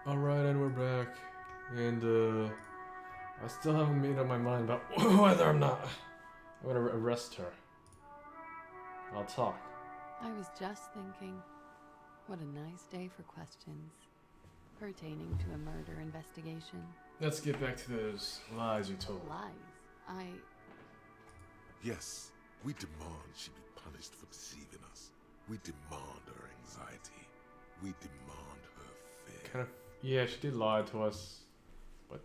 Alright, and we're back. And, I still haven't made up my mind about whether or not I'm gonna arrest her. I'll talk. I was just thinking, what a nice day for questions pertaining to a murder investigation. Let's get back to those lies you told. Lies. Yes, we demand she be punished for deceiving us. We demand her anxiety. We demand her fear. Yeah, she did lie to us. But,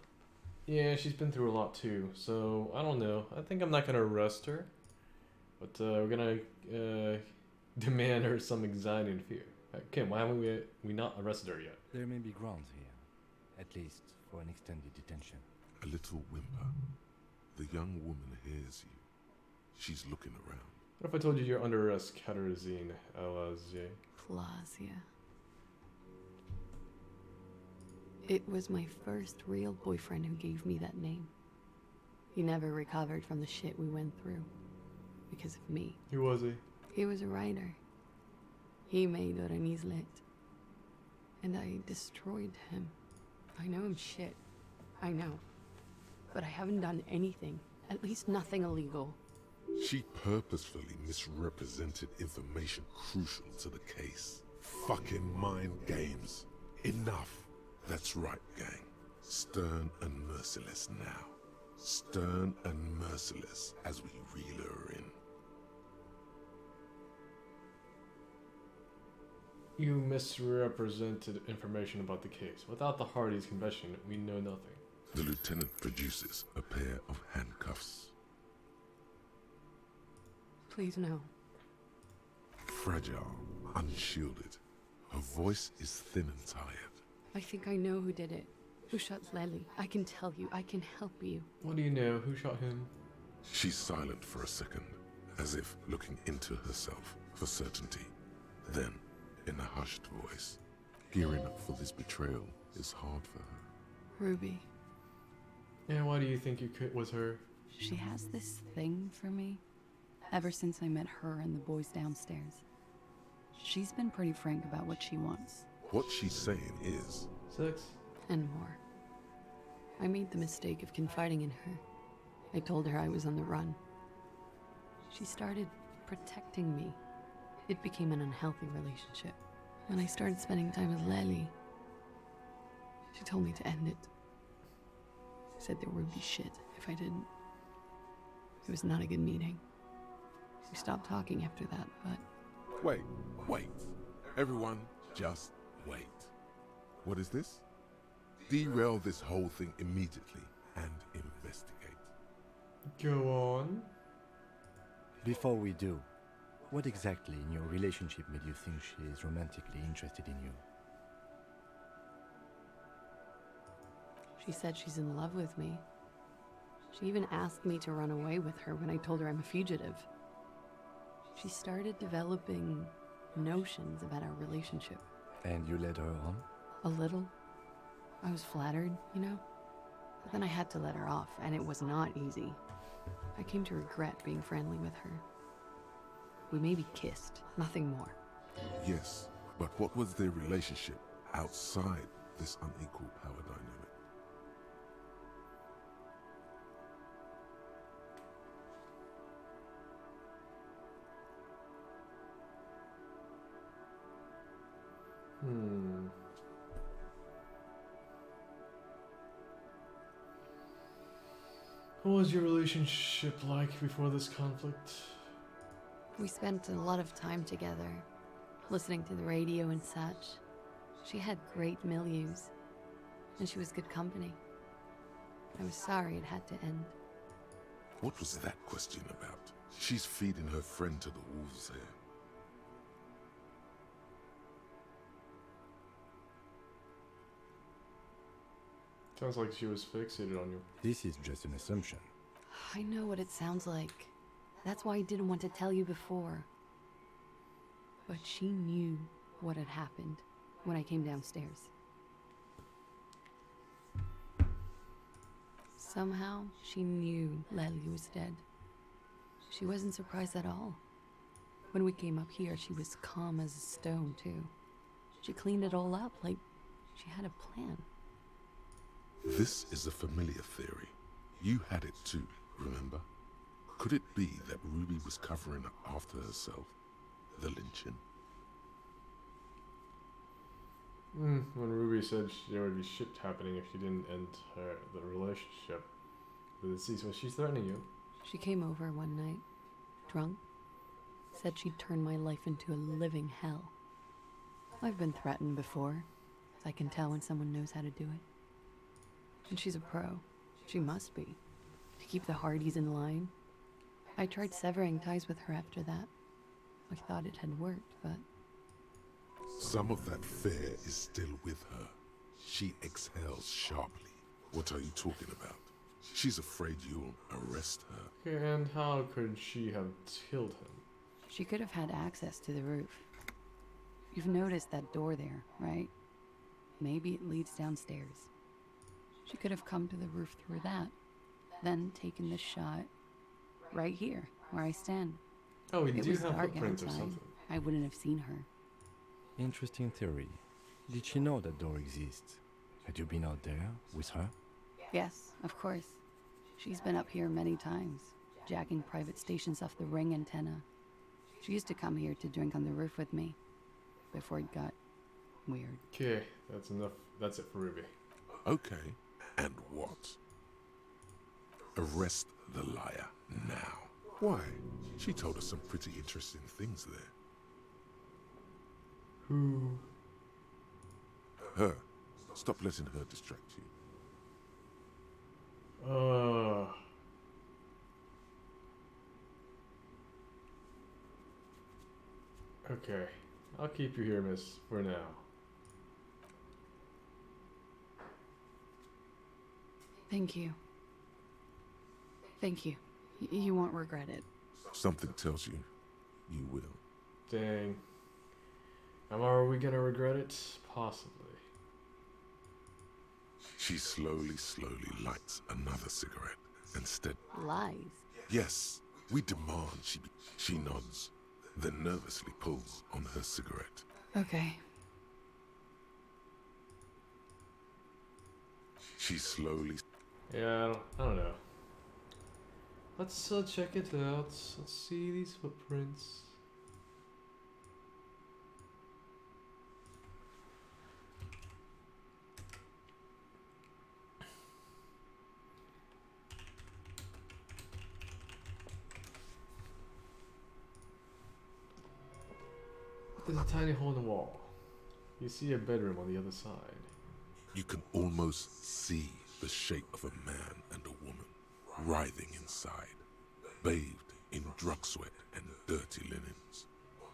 yeah, she's been through a lot too. So, I don't know. I think I'm not gonna arrest her. But, we're gonna, demand her some anxiety and fear. Kim, why haven't we not arrested her yet? There may be grounds here, at least for an extended detention. A little whimper. The young woman hears you. She's looking around. What if I told you you're under arrest, Katarzyna Elazie? Plazia. It was my first real boyfriend who gave me that name. He never recovered from the shit we went through. Because of me. Who was he? He was a writer. He made Oranizlet. And I destroyed him. I know I'm shit. I know. But I haven't done anything. At least nothing illegal. She purposefully misrepresented information crucial to the case. Fucking mind games. Enough. That's right, gang. Stern and merciless now. Stern and merciless as we reel her in. You misrepresented information about the case. Without the Hardy's confession, we know nothing. The lieutenant produces a pair of handcuffs. Please no. Fragile, unshielded. Her voice is thin and tired. I think I know who did it. Who shot Lely. I can tell you. I can help you. What do you know? Who shot him? She's silent for a second, as if looking into herself for certainty. Then, in a hushed voice, gearing up for this betrayal is hard for her. Ruby. And why do you think was her? She has this thing for me. Ever since I met her and the boys downstairs. She's been pretty frank about what she wants. What she's saying is... Sex? And more. I made the mistake of confiding in her. I told her I was on the run. She started protecting me. It became an unhealthy relationship. When I started spending time with Lely, she told me to end it. She said there would be shit if I didn't. It was not a good meeting. We stopped talking after that, but... Wait. Everyone, just wait. What is this? Derail this whole thing immediately and investigate. Go on. Before we do, what exactly in your relationship made you think she is romantically interested in you? She said she's in love with me. She even asked me to run away with her when I told her I'm a fugitive. She started developing notions about our relationship. And you led her on? A little. I was flattered, you know? But then I had to let her off, and it was not easy. I came to regret being friendly with her. We maybe kissed, nothing more. Yes, but what was their relationship outside this unequal power dynamic? What was your relationship like before this conflict? We spent a lot of time together, listening to the radio and such. She had great milieus, and she was good company. I was sorry it had to end. What was that question about? She's feeding her friend to the wolves here. Sounds like she was fixated on you. This is just an assumption. I know what it sounds like. That's why I didn't want to tell you before. But she knew what had happened when I came downstairs. Somehow, she knew Lely was dead. She wasn't surprised at all. When we came up here, she was calm as a stone, too. She cleaned it all up like She had a plan. This is a familiar theory. You had it too, remember? Could it be that Ruby was covering up after herself? The lynching? When Ruby said there would be shit happening if she didn't end the relationship, the deceased, was she threatening you? She came over one night, drunk, said she'd turn my life into a living hell. I've been threatened before. I can tell when someone knows how to do it. And she's a pro. She must be. To keep the Hardys in line. I tried severing ties with her after that. I thought it had worked, but... Some of that fear is still with her. She exhales sharply. What are you talking about? She's afraid you'll arrest her. Okay, and how could she have killed him? She could have had access to the roof. You've noticed that door there, right? Maybe it leads downstairs. She could have come to the roof through that, then taken this shot right here, where I stand. Oh, we It do was have dark footprints or outside. something. I wouldn't have seen her. Interesting theory. Did she know that door exists? Had you been out there with her? Yes, of course. She's been up here many times, jacking private stations off the ring antenna. She used to come here to drink on the roof with me, before it got weird. Okay, that's enough. That's it for Ruby. Okay, and what? Arrest the liar now. Why? She told us some pretty interesting things there. Who? Her. Stop letting her distract you. Okay. I'll keep you here, miss, for now. Thank you. Thank you. You won't regret it. Something tells you you will. Dang. Are we gonna regret it? Possibly. She slowly lights another cigarette instead. Lies. Yes, we demand she nods, then nervously pulls on her cigarette. Okay. She slowly... Yeah, I don't know. Let's check it out. Let's see these footprints. There's a tiny hole in the wall. You see a bedroom on the other side. You can almost see the shape of a man and a woman writhing inside, bathed in drug sweat and dirty linens.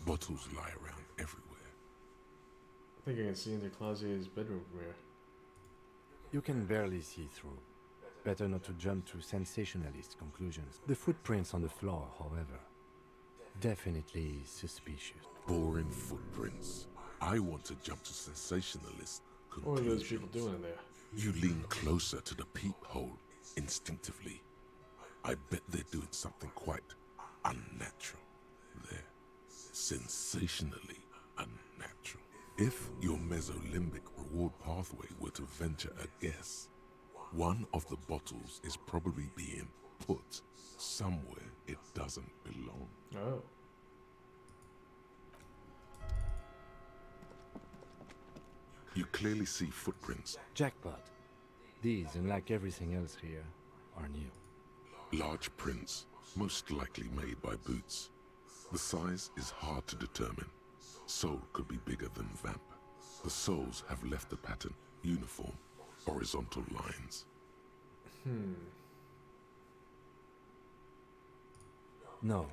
Bottles lie around everywhere. I think I can see into Clausier's bedroom from here. You can barely see through. Better not to jump to sensationalist conclusions. The footprints on the floor, however, definitely suspicious. Boring footprints. I want to jump to sensationalist What are conclusions. those people doing in there? You lean closer to the peephole instinctively. I bet they're doing something quite unnatural there. Sensationally unnatural. If your mesolimbic reward pathway were to venture a guess, one of the bottles is probably being put somewhere it doesn't belong. Oh. You clearly see footprints, Jackpot. These, unlike everything else here, are new. large prints, most likely made by boots. The size is hard to determine. Sole could be bigger than vamp. The soles have left the pattern uniform, horizontal lines. No,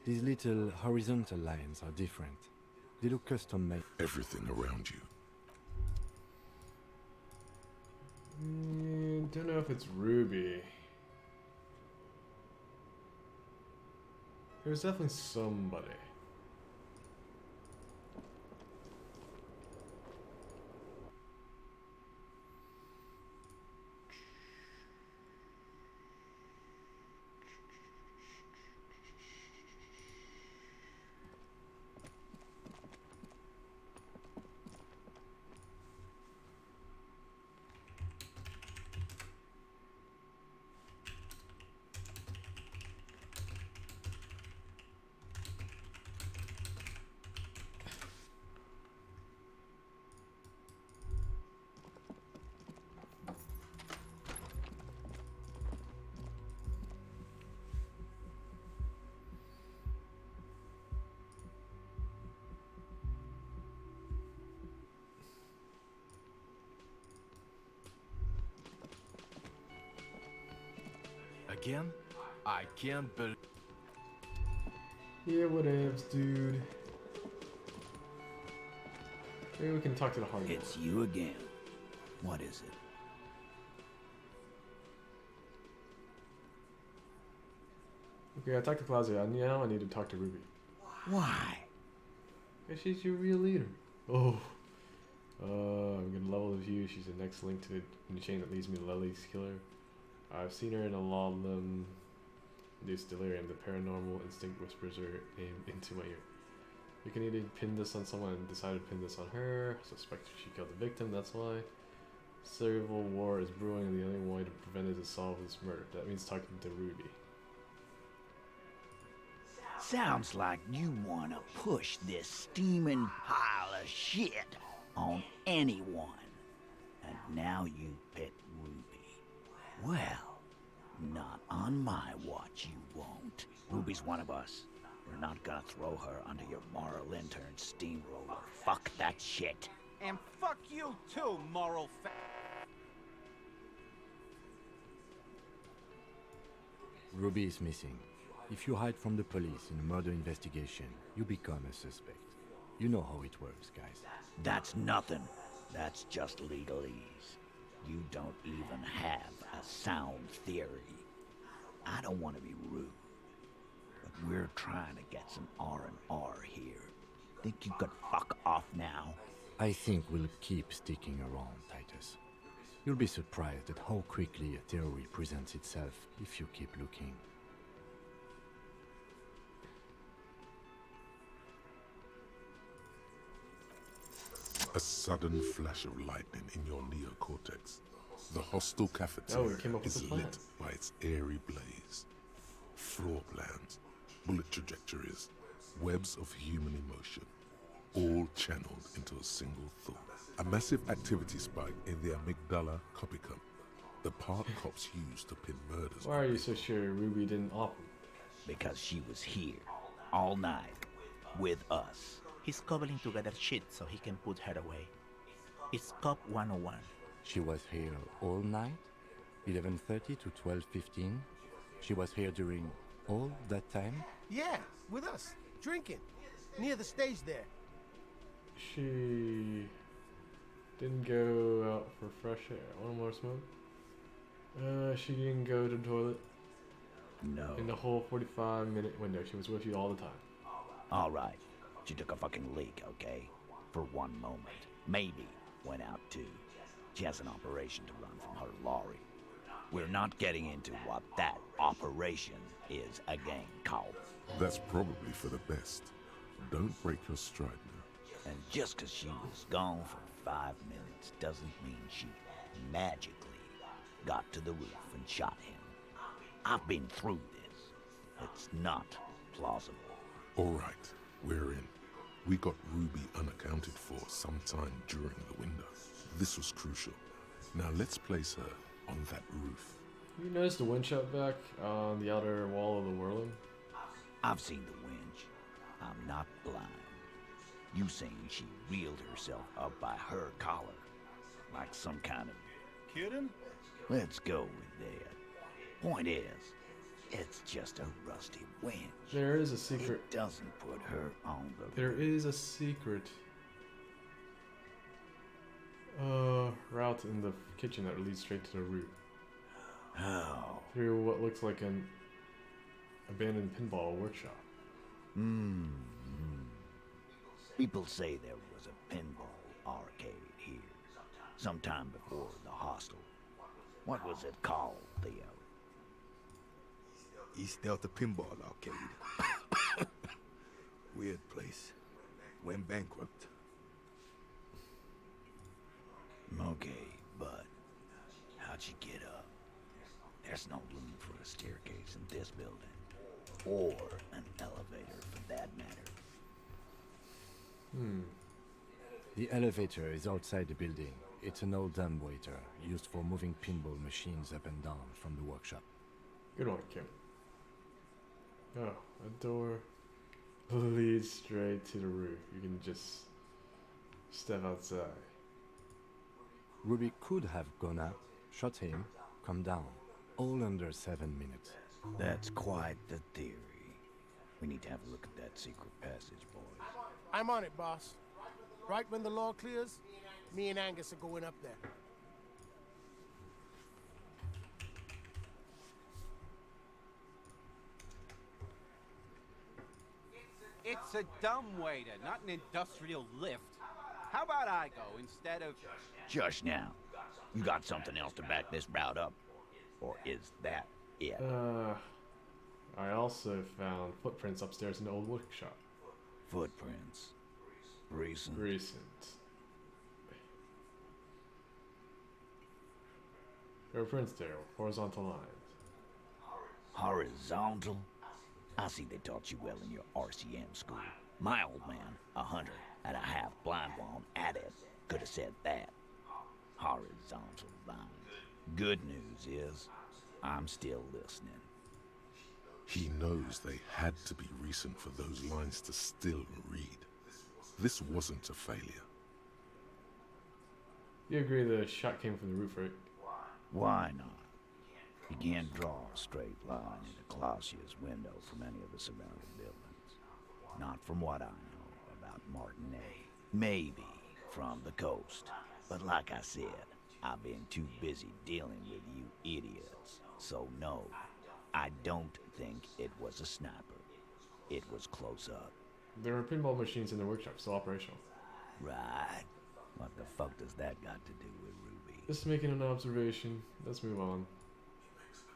these little horizontal lines are different. They look custom made. Everything around you. Don't know if it's Ruby. There's definitely somebody. Again? I can't believe... Yeah, whatevs, dude. Maybe we can talk to the hard It's you again. What is it? Okay, I talked to Claudia. Now I need to talk to Ruby. Why? Because she's your real leader. Oh. I'm gonna level with you. She's the next link in the chain that leads me to Lely's killer. I've seen her in a lot of them. Induced delirium. The paranormal instinct whispers her name into my ear. You can either pin this on someone and decide to pin this on her. Suspect she killed the victim, that's why. Civil war is brewing and the only way to prevent it is to solve this murder. That means talking to Ruby. Sounds like you want to push this steaming pile of shit on anyone. And now you pet Ruby. Well, not on my watch you won't. Ruby's one of us. We're not gonna throw her under your moral intern steamroller. Fuck that shit. And fuck you too, moral fa... Ruby is missing. If you hide from the police in a murder investigation, you become a suspect. You know how it works, guys. That's nothing. That's just legalese. You don't even have a sound theory. I don't want to be rude, but we're trying to get some R&R here. Think you could fuck off now? I think we'll keep sticking around, Titus. You'll be surprised at how quickly a theory presents itself if you keep looking. A sudden flash of lightning in your neocortex. The hostel cafeteria Oh, we came up with is a plan. lit by its airy blaze. Floor plans, bullet trajectories, webs of human emotion, all channeled into a single thought. A massive activity spike in the amygdala copycum, the part cops use to pin murders. Why are you so sure Ruby didn't opt? Because she was here, all night, with us. He's cobbling together shit so he can put her away. It's Cop 101. She was here all night? 11:30 to 12:15? She was here during all that time? Yeah, with us, drinking, near the stage there. She didn't go out for fresh air. One more smoke? She didn't go to the toilet No. in the whole 45-minute window. She was with you all the time. All right. She took a fucking leak, okay? For one moment. Maybe went out too. She has an operation to run from her lorry. We're not getting into what that operation is again, Cole. That's probably for the best. Don't break your stride now. And just 'cause she was gone for 5 minutes doesn't mean she magically got to the roof and shot him. I've been through this. It's not plausible. All right, we're in. We got Ruby unaccounted for sometime during the window. This was crucial. Now let's place her on that roof. You notice the winch up back on the outer wall of the whirling? I've seen the winch. I'm not blind. You saying she reeled herself up by her collar, like some kind of... Kidding? Let's go with that. Point is, it's just a rusty winch. There is a secret. It doesn't put her on the... There is a secret route in the kitchen that leads straight to the roof. How? Through what looks like an abandoned pinball workshop. People say there was a pinball arcade here, sometime before the hostel. What was it called, Theo? East Delta Pinball Arcade. Weird place. Went bankrupt. Okay, but how'd you get up? There's no room for a staircase in this building. Or an elevator, for that matter. The elevator is outside the building. It's an old dumbwaiter used for moving pinball machines up and down from the workshop. Good one, Kim. Oh, a door leads straight to the roof. You can just step outside. Ruby could have gone up, shot him, come down. All under 7 minutes. That's quite the theory. We need to have a look at that secret passage, boys. I'm on it, boss. Right when the law clears, me and Angus are going up there. It's a dumb waiter, not an industrial lift. How about I go instead of... Just now. You got something else to back this route up? Or is that it? I also found footprints upstairs in the old workshop. Footprints. Recent. Recent. There were prints there, horizontal lines. Horizontal? I see they taught you well in your RCM school. My old man, a hunter, and a half-blind one at it, could have said that. Horizontal lines. Good news is, I'm still listening. He knows they had to be recent for those lines to still read. This wasn't a failure. You agree the shot came from the roof, right? Why not? You can't draw a straight line into Clausia's window from any of the surrounding buildings. Not from what I know about Martinet. Maybe from the coast. But like I said, I've been too busy dealing with you idiots. So no, I don't think it was a sniper. It was close up. There were pinball machines in the workshop, still operational. Right. What the fuck does that got to do with Ruby? Just making an observation. Let's move on.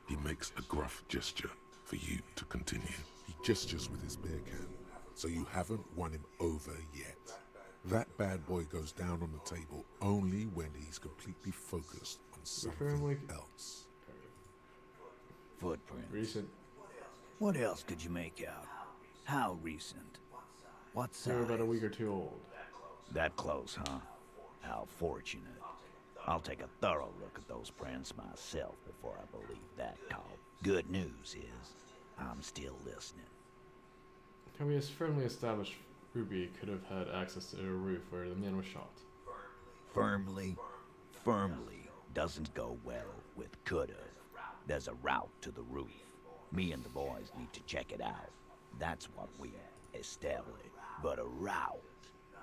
He makes a gruff gesture for you to continue. He gestures with his beer can, so you haven't won him over yet. That bad boy goes down on the table only when he's completely focused on something else. Footprints. Recent. What else could you make out? How recent? What size? They're about a week or two old. That close, huh? How fortunate. I'll take a thorough look at those prints myself before I believe that call. Good news is, I'm still listening. Can we firmly establish Ruby could have had access to the roof where the man was shot? Firmly doesn't go well with could've. There's a route to the roof. Me and the boys need to check it out. That's what we established. But a route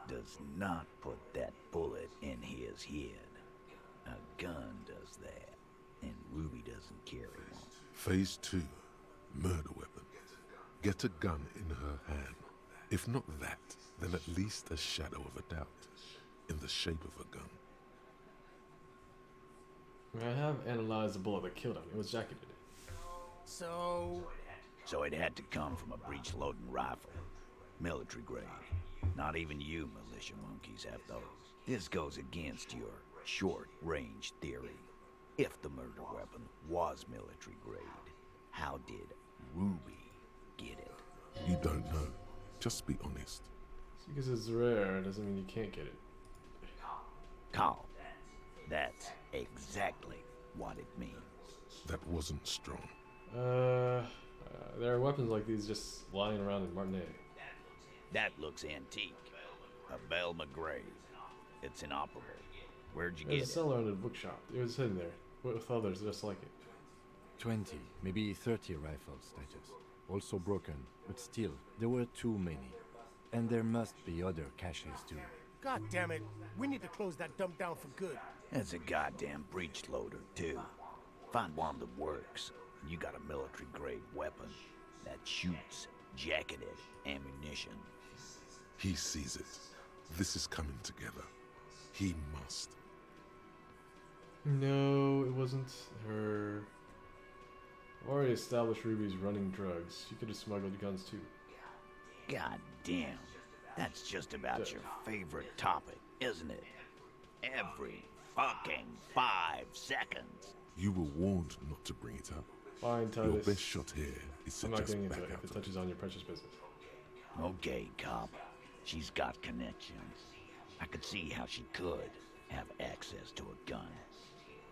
does not put that bullet in his head. A gun does that, and Ruby doesn't carry one. Phase 2, murder weapon. Get a gun in her hand. If not that, then at least a shadow of a doubt, in the shape of a gun. I have analyzed the bullet that killed him. It was jacketed. So it had to come from a breech-loading rifle. Military grade. Not even you militia monkeys have those. This goes against your short-range theory. If the murder weapon was military grade, how did Ruby get it? You don't know. Just be honest. Just because it's rare doesn't mean you can't get it. Carl, that's exactly what it means. That wasn't strong. There are weapons like these just lying around in Martinet. That looks antique. A Belle McGray. It's inoperable. Where'd you There's get a it? cellar in the bookshop. It was hidden there, with others just like it. 20, maybe 30 rifles, Titus. Also broken, but still, there were too many. And there must be other caches too. God damn it, we need to close that dump down for good. It's a goddamn breech loader, too. Find one that works. You got a military-grade weapon that shoots jacketed ammunition. He sees it. This is coming together. He must. No, it wasn't her. I've already established Ruby's running drugs. She could have smuggled guns too. God damn. That's just about your favorite topic, isn't it? Every fucking 5 seconds. You were warned not to bring it up. Fine, Your Titus. best shot here is to I'm not just getting into back it out if it of it. touches on your precious business. Okay, cop. She's got connections. I could see how she could have access to a gun.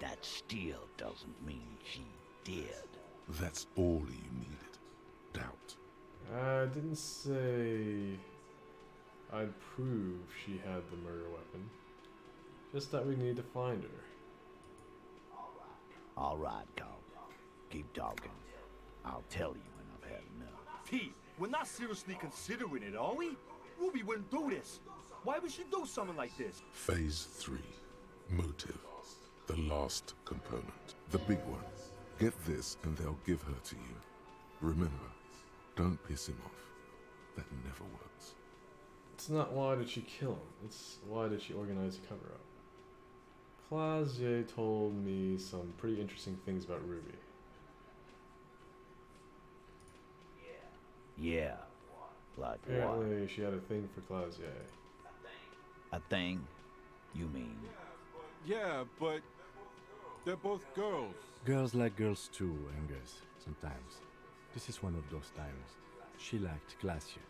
That still doesn't mean she did. That's all you needed. Doubt. I didn't say I'd prove she had the murder weapon. Just that we need to find her. All right, cop. keep talking. I'll tell you when I've had enough. Pete, we're not seriously considering it, are we? Ruby wouldn't do this. Why would she do something like this? Phase 3. Motive. The last component. The big one. Get this and they'll give her to you. Remember, don't piss him off. That never works. It's not why did she kill him, it's why did she organize a cover-up. Clazier told me some pretty interesting things about Ruby. Yeah. Like what? Apparently she had a thing for Clazier. A thing? You mean? Yeah, but they're both girls. Girls like girls too, Angus, sometimes. This is one of those times. She liked Glacier.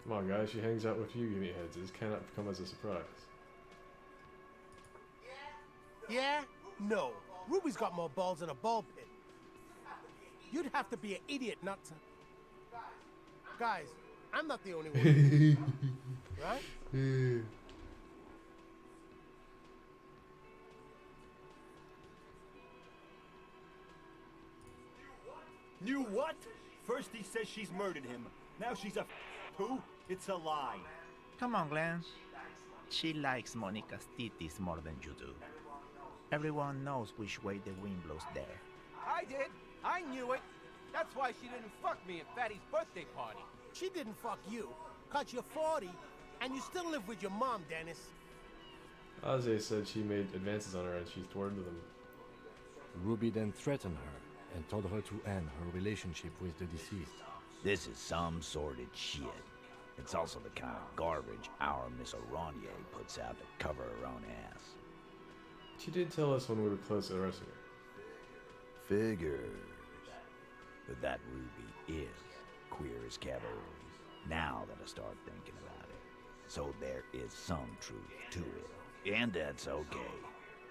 Come on guys, she hangs out with you meatheads. This cannot come as a surprise. Yeah? No. Ruby's got more balls than a ball pit. You'd have to be an idiot not to... Guys, I'm not the only one. Right? Knew what? First he says she's murdered him. Now she's a who? It's a lie. Come on, Glenn. She likes Monica's titties more than you do. Everyone knows which way the wind blows there. I did. I knew it. That's why she didn't fuck me at Fatty's birthday party. She didn't fuck you, 'cause you're 40, and you still live with your mom, Dennis. Clazier said she made advances on her and she thwarted them. Ruby then threatened her and told her to end her relationship with the deceased. This is some sordid shit. It's also the kind of garbage our Miss Aronier puts out to cover her own ass. She did tell us when we were close to arresting her. Figures. But that Ruby is queer as cavalry. Now that I start thinking about it. So there is some truth to it. And that's okay.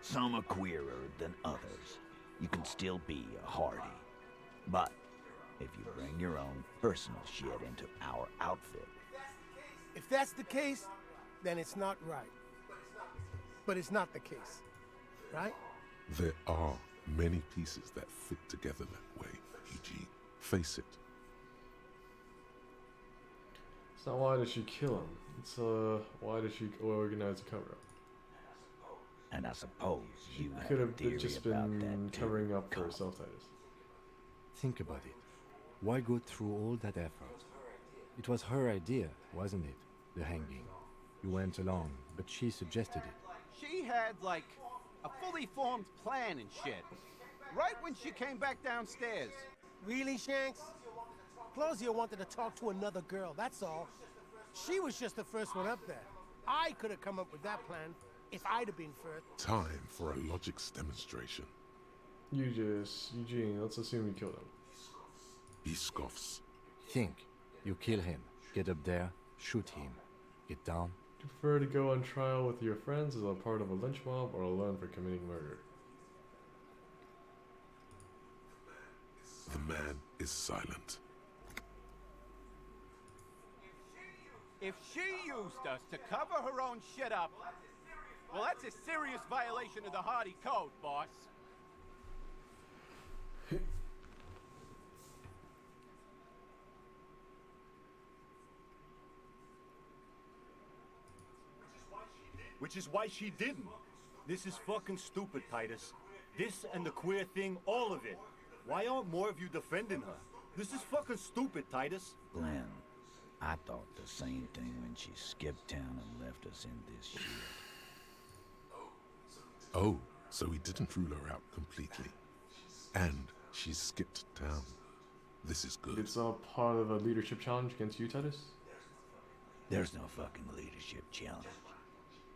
Some are queerer than others. You can still be a Hardy. But if you bring your own personal shit into our outfit... If that's the case, then it's not right. But it's not the case. Right? There are many pieces that fit together that way, Eugene. Face it. It's not why did she kill him. It's why did she organize a cover-up. And I suppose you Could have have a theory just about been that covering too. up for herself, Titus. Think about it. Why go through all that effort? It was her idea, wasn't it? The hanging. You went along, but she suggested it. She had, like, a fully formed plan and shit. Right when she came back downstairs. Really, Shanks? Claudia wanted to talk to another girl, that's all. She was just the first one up there. I could have come up with that plan if I'd have been first. Time for a logics demonstration. Eugene, let's assume you killed him. He scoffs. Think. You kill him. Get up there. Shoot him. Get down. Do you prefer to go on trial with your friends as a part of a lynch mob or alone for committing murder? The man is silent. If she used us to cover her own shit up, well, that's a serious violation of the Hardy Code, boss. Which is why she didn't. This is fucking stupid, Titus. This and the queer thing, all of it. Why aren't more of you defending her? This is fucking stupid, Titus. Glenn, I thought the same thing when she skipped town and left us in this shit. Oh, so he didn't rule her out completely. And she skipped town. This is good. It's all part of a leadership challenge against you, Titus? There's no fucking leadership challenge.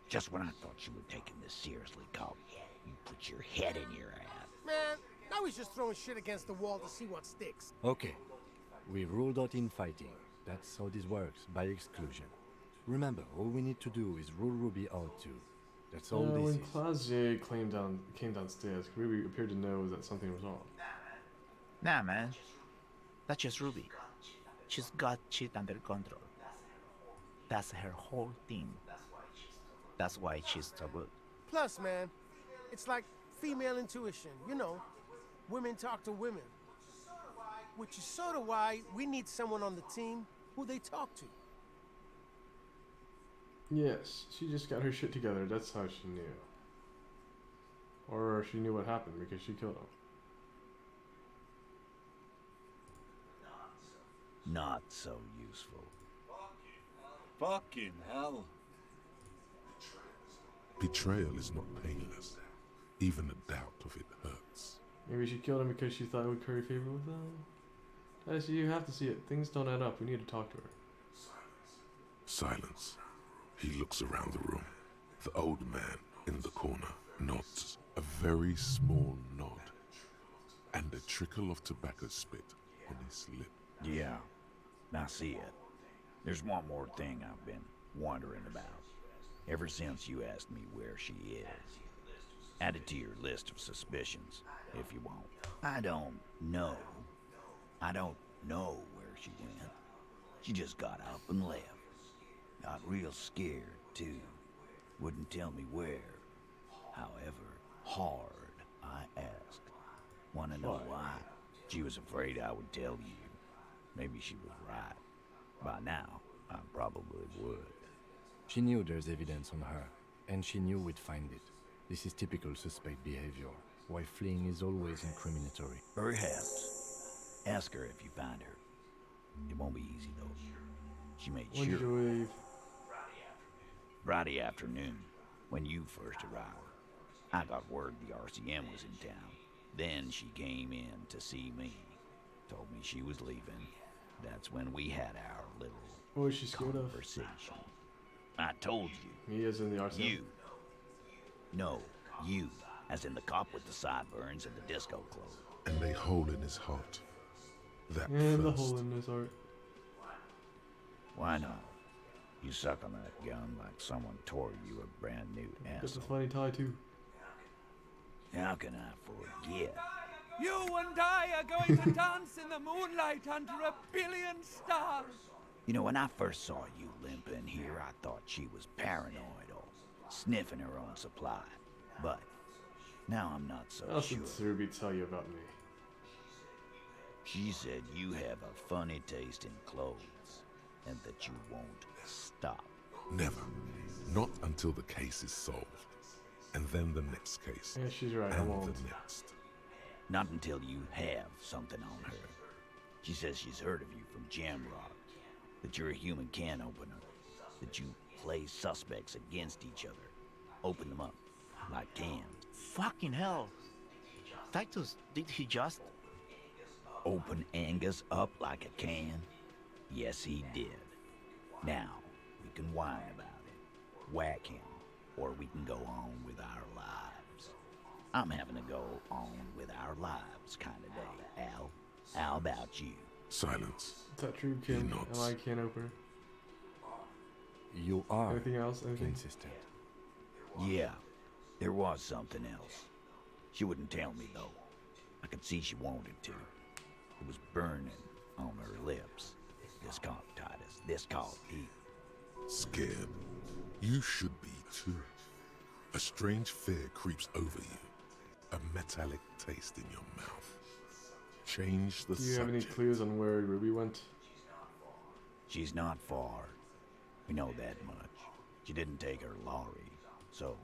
Just when I thought you were taking this seriously, Cobb, you put your head in your ass. Man, now he's just throwing shit against the wall to see what sticks. Okay. We ruled out infighting. That's how this works, by exclusion. Remember, all we need to do is rule Ruby out too. That's all this when is. Clazier came downstairs, Ruby appeared to know that something was wrong. Nah, man. That's just Ruby. She's got shit under control. That's her whole thing. That's why she's so good. Plus, man, it's like female intuition, you know. Women talk to women. Which is sort of why we need someone on the team who they talk to. Yes, she just got her shit together. That's how she knew. Or she knew what happened because she killed him. Not so useful. Fucking hell. Betrayal is not painless. Even the doubt of it hurts. Maybe she killed him because she thought it would curry favor with them. Guys, you have to see it. Things don't add up. We need to talk to her. Silence. He looks around the room. The old man in the corner nods. A very small nod. And a trickle of tobacco spit on his lip. Yeah, I see it. There's one more thing I've been wondering about. Ever since you asked me where she is. Add it to your list of suspicions, if you want. I don't know. I don't know where she went. She just got up and left. Got real scared, too. Wouldn't tell me where. However hard I asked. Wanna know why? She was afraid I would tell you. Maybe she was right. By now, I probably would. She knew there's evidence on her, and she knew we'd find it. This is typical suspect behavior, why fleeing is always incriminatory. Perhaps. Ask her if you find her. It won't be easy, though. She made When did sure. you leave? Friday afternoon, when you first arrived. I got word the RCM was in town. Then she came in to see me. Told me she was leaving. That's when we had our little What was she scared of? conversation. I told you. Me as in the RCM? You. No, you. As in the cop with the sideburns and the disco clothes. And a hole in his heart. That And the first. hole in his heart. Why not? You suck on that gun like someone tore you a brand new That's a asshole. funny tie too. How can I forget? You and I are going to dance in the moonlight under a billion stars. You know, when I first saw you limping here, I thought she was paranoid or sniffing her own supply. But now I'm not so What else sure. did Ruby tell you about me? She said you have a funny taste in clothes and that you won't stop. Never. Not until the case is solved. And then the next case. Yeah, she's right. I And won't. the next. Not until you have something on her. She says she's heard of you from Jamrock, that you're a human can opener, that you play suspects against each other, open them up like cans. Fucking hell. Titus, did he just... Open Angus up like a can? Yes, he did. Now, we can whine about it, whack him, or we can go on with our lives. I'm having a go on with our lives kind of day, Al. How about you? Silence. Is that true, Kim? nods. Am I a can opener? You are Anything else? Anything? consistent. Yeah, there was something else. She wouldn't tell me, though. I could see she wanted to. It was burning on her lips. This caught Titus. This caught Pete. Scared. You should be too. A strange fear creeps over you. A metallic taste in your mouth. Change the Do you have any subject. clues on where Ruby went? She's not far. We know that much. She didn't take her lorry, so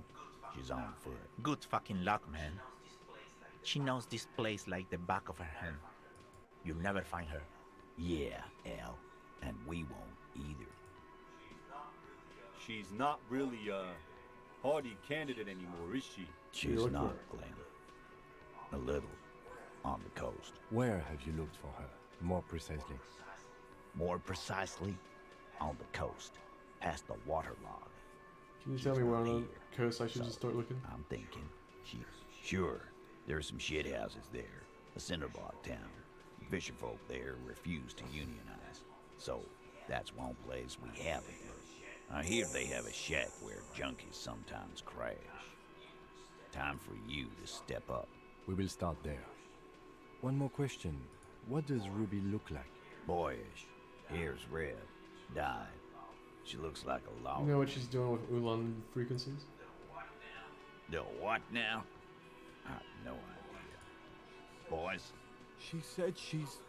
she's on foot. Good fucking luck, man. She knows this place like the back of her hand. You'll never find her. Yeah, Al. And we won't either. She's not really a hardy candidate anymore, is she? She's look not, for Glenn. A little. On the coast. Where have you looked for her, more precisely? More precisely, on the coast. Past the waterlog. Can you tell me where on Here. the coast I should So, just start looking? I'm thinking. Sure, there's some shit houses there. A cinderblock town. Fisherfolk there refuse to unionize. So, that's one place we haven't looked. I hear they have a shack where junkies sometimes crash. Time for you to step up. We will start there. One more question. What does Ruby look like? Boyish. Hair's red. Dyed. She looks like a law. You know what she's doing with Ulan frequencies? The what now? I have no idea. boys? She said she's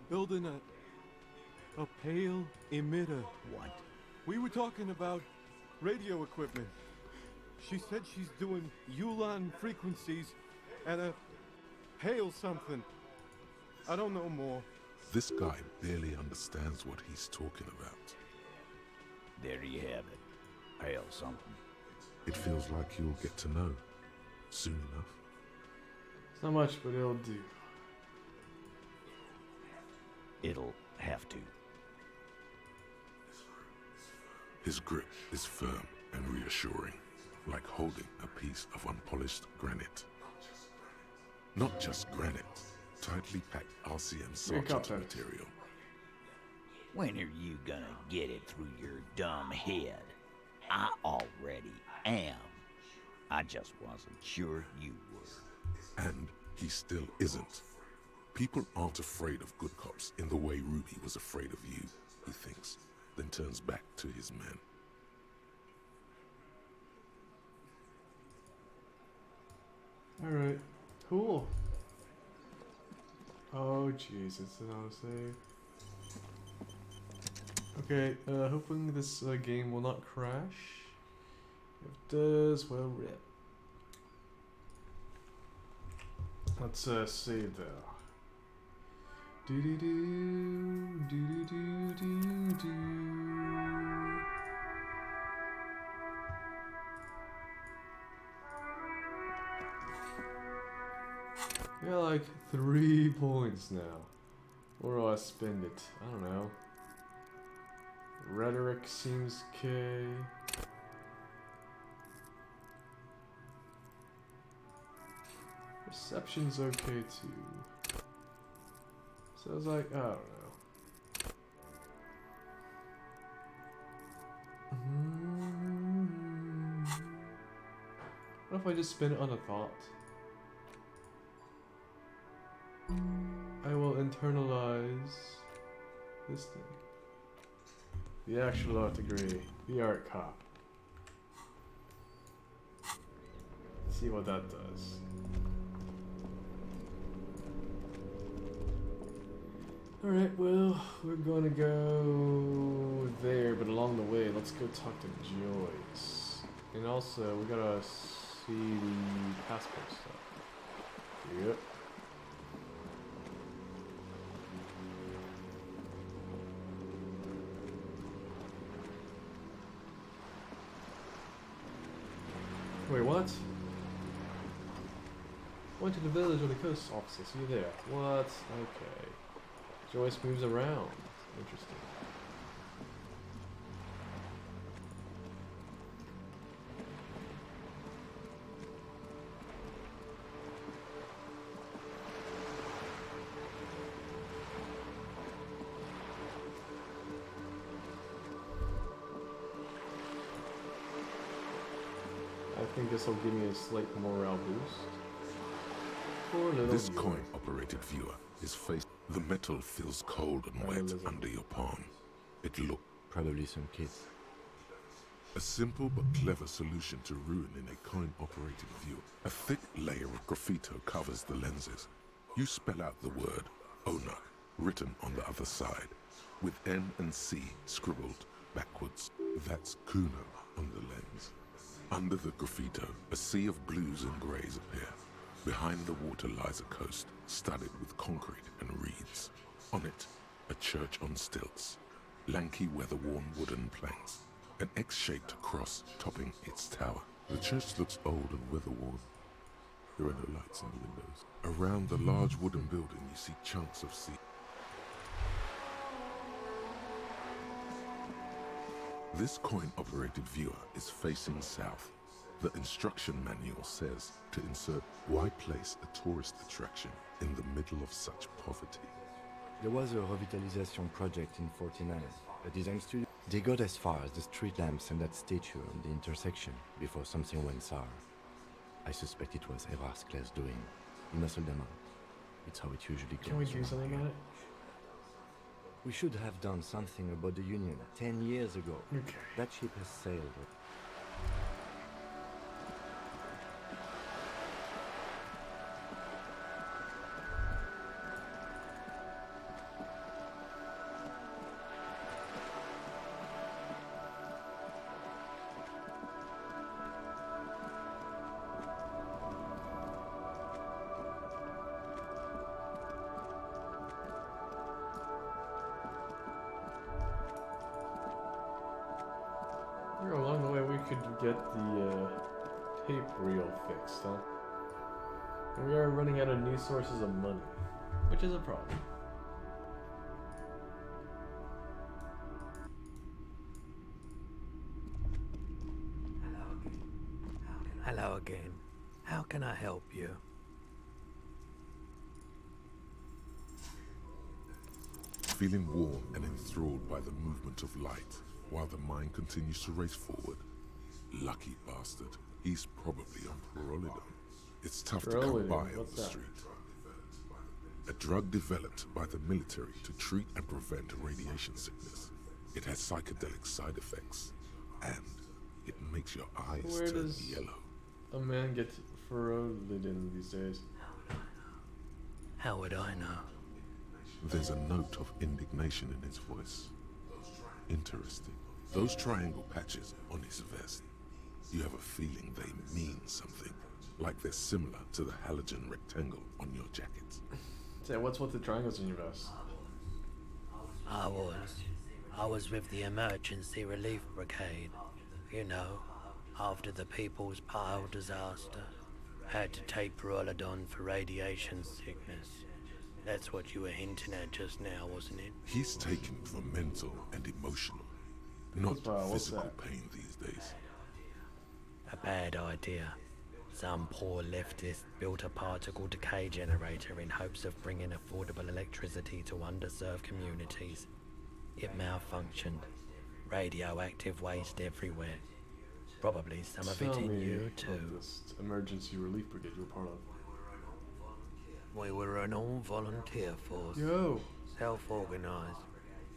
building a pale emitter. What? We were talking about radio equipment. She said she's doing Ulan frequencies and a hail something. I don't know more. This guy barely understands what he's talking about. There you have it. Hail something. It feels like you'll get to know soon enough. It's not much, but it'll do. It'll have to. His grip is firm and reassuring, like holding a piece of unpolished granite. Not just granite, tightly packed RCM sergeant material. When are you gonna get it through your dumb head? I already am. I just wasn't sure you were. And he still isn't. People aren't afraid of good cops in the way Ruby was afraid of you, he thinks, then turns back to his men. Alright, cool. Oh Jesus, did I save? Okay, hoping this game will not crash. If it does, well, rip. Let's save there. Do do do do do do do. I got like 3 points now. Where do I spend it? I don't know. Rhetoric seems okay. Perception's okay too. So I was like, I don't know. What if I just spend it on a thought? I will internalize this thing. The actual art degree. The art cop. Let's see what that does. Alright, well, we're gonna go there, but along the way, let's go talk to Joyce. And also, we gotta see the passport stuff. Yep. Wait, what? Went to the village of the coast officer. See you there. What? Okay. Joyce moves around. Interesting. I think this will give me a slight morale boost. Poor little This Joyce. coin-operated viewer is faced. The metal feels cold and wet Realism. under your palm. It looks Probably some kids. a simple but clever solution to ruin in a coin-operated viewer. A thick layer of graffito covers the lenses. You spell out the word owner written on the other side, with N and C scribbled backwards. That's Kuno on the lens. Under the graffito, a sea of blues and greys appear. Behind the water lies a coast, studded with concrete and reeds. On it, a church on stilts, lanky weather-worn wooden planks, an X-shaped cross topping its tower. The church looks old and weather-worn. There are no lights in the windows. Around the large wooden building, you see chunks of sea. This coin-operated viewer is facing south. The instruction manual says to insert why place a tourist attraction in the middle of such poverty. There was a revitalization project in 49. A design studio. They got as far as the street lamps and that statue on the intersection before something went sour. I suspect it was Everard's class doing. He muscled them out. It's how it usually goes. Can we do something about it? We should have done something about the Union 10 years ago. Okay. That ship has sailed. get the tape reel fixed, huh? And we are running out of new sources of money, which is a problem. Hello again. How can I help you? Feeling warm and enthralled by the movement of light, while the mind continues to race forward. Lucky bastard. He's probably on Prolidum. It's tough to come by on the street. A drug developed by the military to treat and prevent radiation sickness. It has psychedelic side effects, and it makes your eyes turn yellow. A man get Ferolidin these days? How would I know? There's a note of indignation in his voice. Interesting. Those triangle patches on his vest, you have a feeling they mean something, like they're similar to the halogen rectangle on your jacket. Say, what's with the triangles in your vest? I was with the Emergency Relief Brigade. You know, after the People's Pile disaster. Had to take Prolidon for radiation sickness. That's what you were hinting at just now, wasn't it? He's taken for mental and emotional, not physical pain these days. A bad idea. Some poor leftist built a particle decay generator in hopes of bringing affordable electricity to underserved communities. It malfunctioned. Radioactive waste everywhere. Probably some of it in you too. This emergency relief brigade you were part of. We were an all-volunteer force. Yo. Self-organized.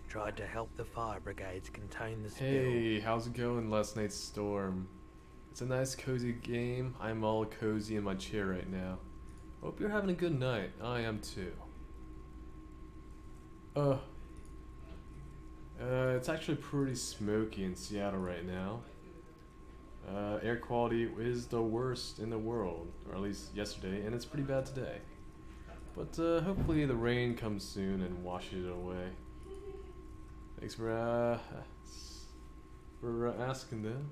Tried to help the fire brigades contain the spill. Hey, how's it going, last night's storm? It's a nice cozy game. I'm all cozy in my chair right now. Hope you're having a good night. I am too. It's actually pretty smoky in Seattle right now. Air quality is the worst in the world, or at least yesterday, and it's pretty bad today. But hopefully the rain comes soon and washes it away. Thanks for asking then.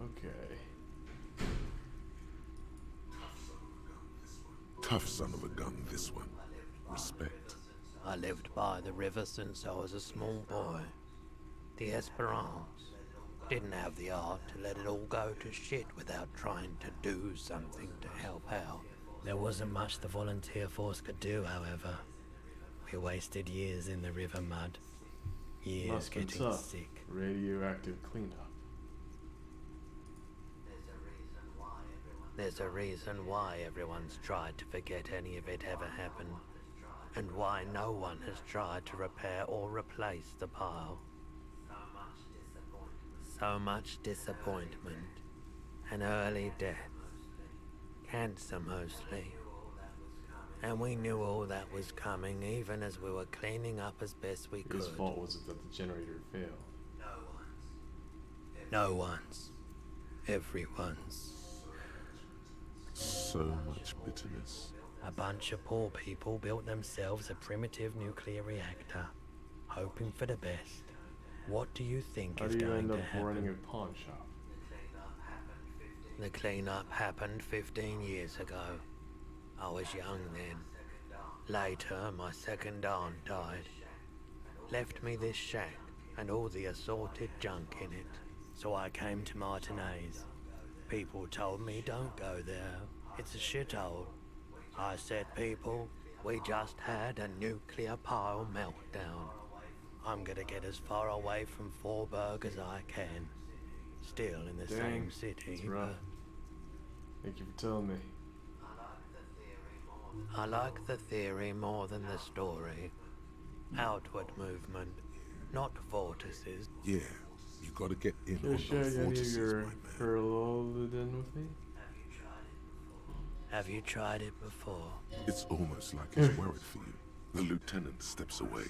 Okay. Tough son of a gun, this one. Respect. I lived by the river since I was a small boy. The Esperance. Didn't have the art to let it all go to shit without trying to do something to help out. There wasn't much the volunteer force could do, however. We wasted years in the river mud. Years getting sick. Radioactive cleanup. There's a reason why everyone's tried to forget any of it ever happened, and why no one has tried to repair or replace the pile. So much disappointment, an early death, cancer mostly. And we knew all that was coming even as we were cleaning up as best we could. Whose fault was it that the generator failed? No one's. Everyone's. So much bitterness. A bunch of poor people built themselves a primitive nuclear reactor, hoping for the best. What do you think is going to happen? How do you end up running a pawn shop? The cleanup happened 15 years ago. I was young then. Later, my second aunt died. Left me this shack and all the assorted junk in it. So I came to Martinez. People told me don't go there. It's a shithole. I said, people, we just had a nuclear pile meltdown. I'm gonna get as far away from Forburg as I can. Still in the same city. That's rough. Thank you for telling me. I like the theory more than the story. Outward movement, not vortices. Yeah, you gotta get in Can on you share those any of vortices, your my man. Ferolidin with me? Have you tried it before? It's almost like he's worried for you. The lieutenant steps away,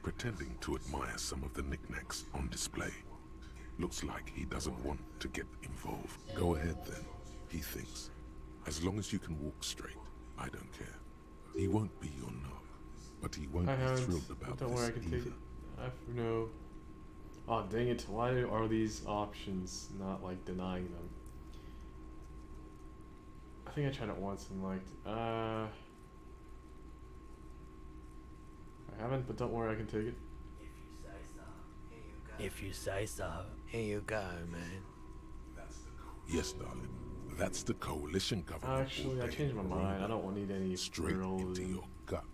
pretending to admire some of the knickknacks on display. Looks like he doesn't want to get involved. Go ahead then, he thinks. As long as you can walk straight, I don't care. He won't be your knob, but he won't be thrilled about Don't worry, I this can take either. it. I have no Oh, dang it. Why are these options not, like, denying them? I think I tried it once and, like, I haven't, but don't worry, I can take it. If you say so, here you go, man. Yes, darling. That's the coalition government. Actually, I changed my mind. I don't need any straight frills. into your gut.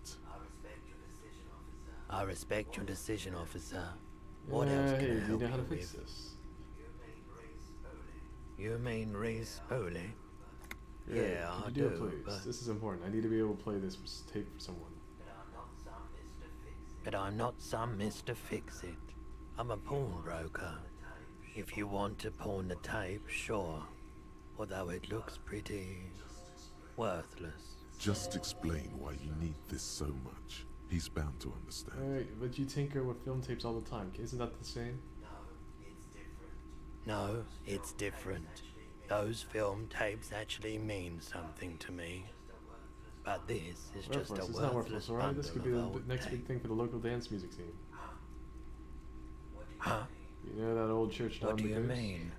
I respect your decision, officer. Yeah, What else can hey, I do you help know how to you fix with? this? You mean Reese Foley? Yeah, I could you do it, do, please? but- This is important. I need to be able to play this tape for someone. But I'm not some Mr. Fix-It. I'm a pawnbroker. If you want to pawn the tape, sure. Although it looks pretty worthless. Just explain why you need this so much. He's bound to understand. Alright, but you tinker with film tapes all the time. Isn't that the same? No, it's different. Those film tapes actually mean something to me. But this is just a Worthless. It's not worthless worthless, alright? This could be bundle the of next old big tape. thing for the local dance music scene. Huh? You know that old church down What do the you coast? mean?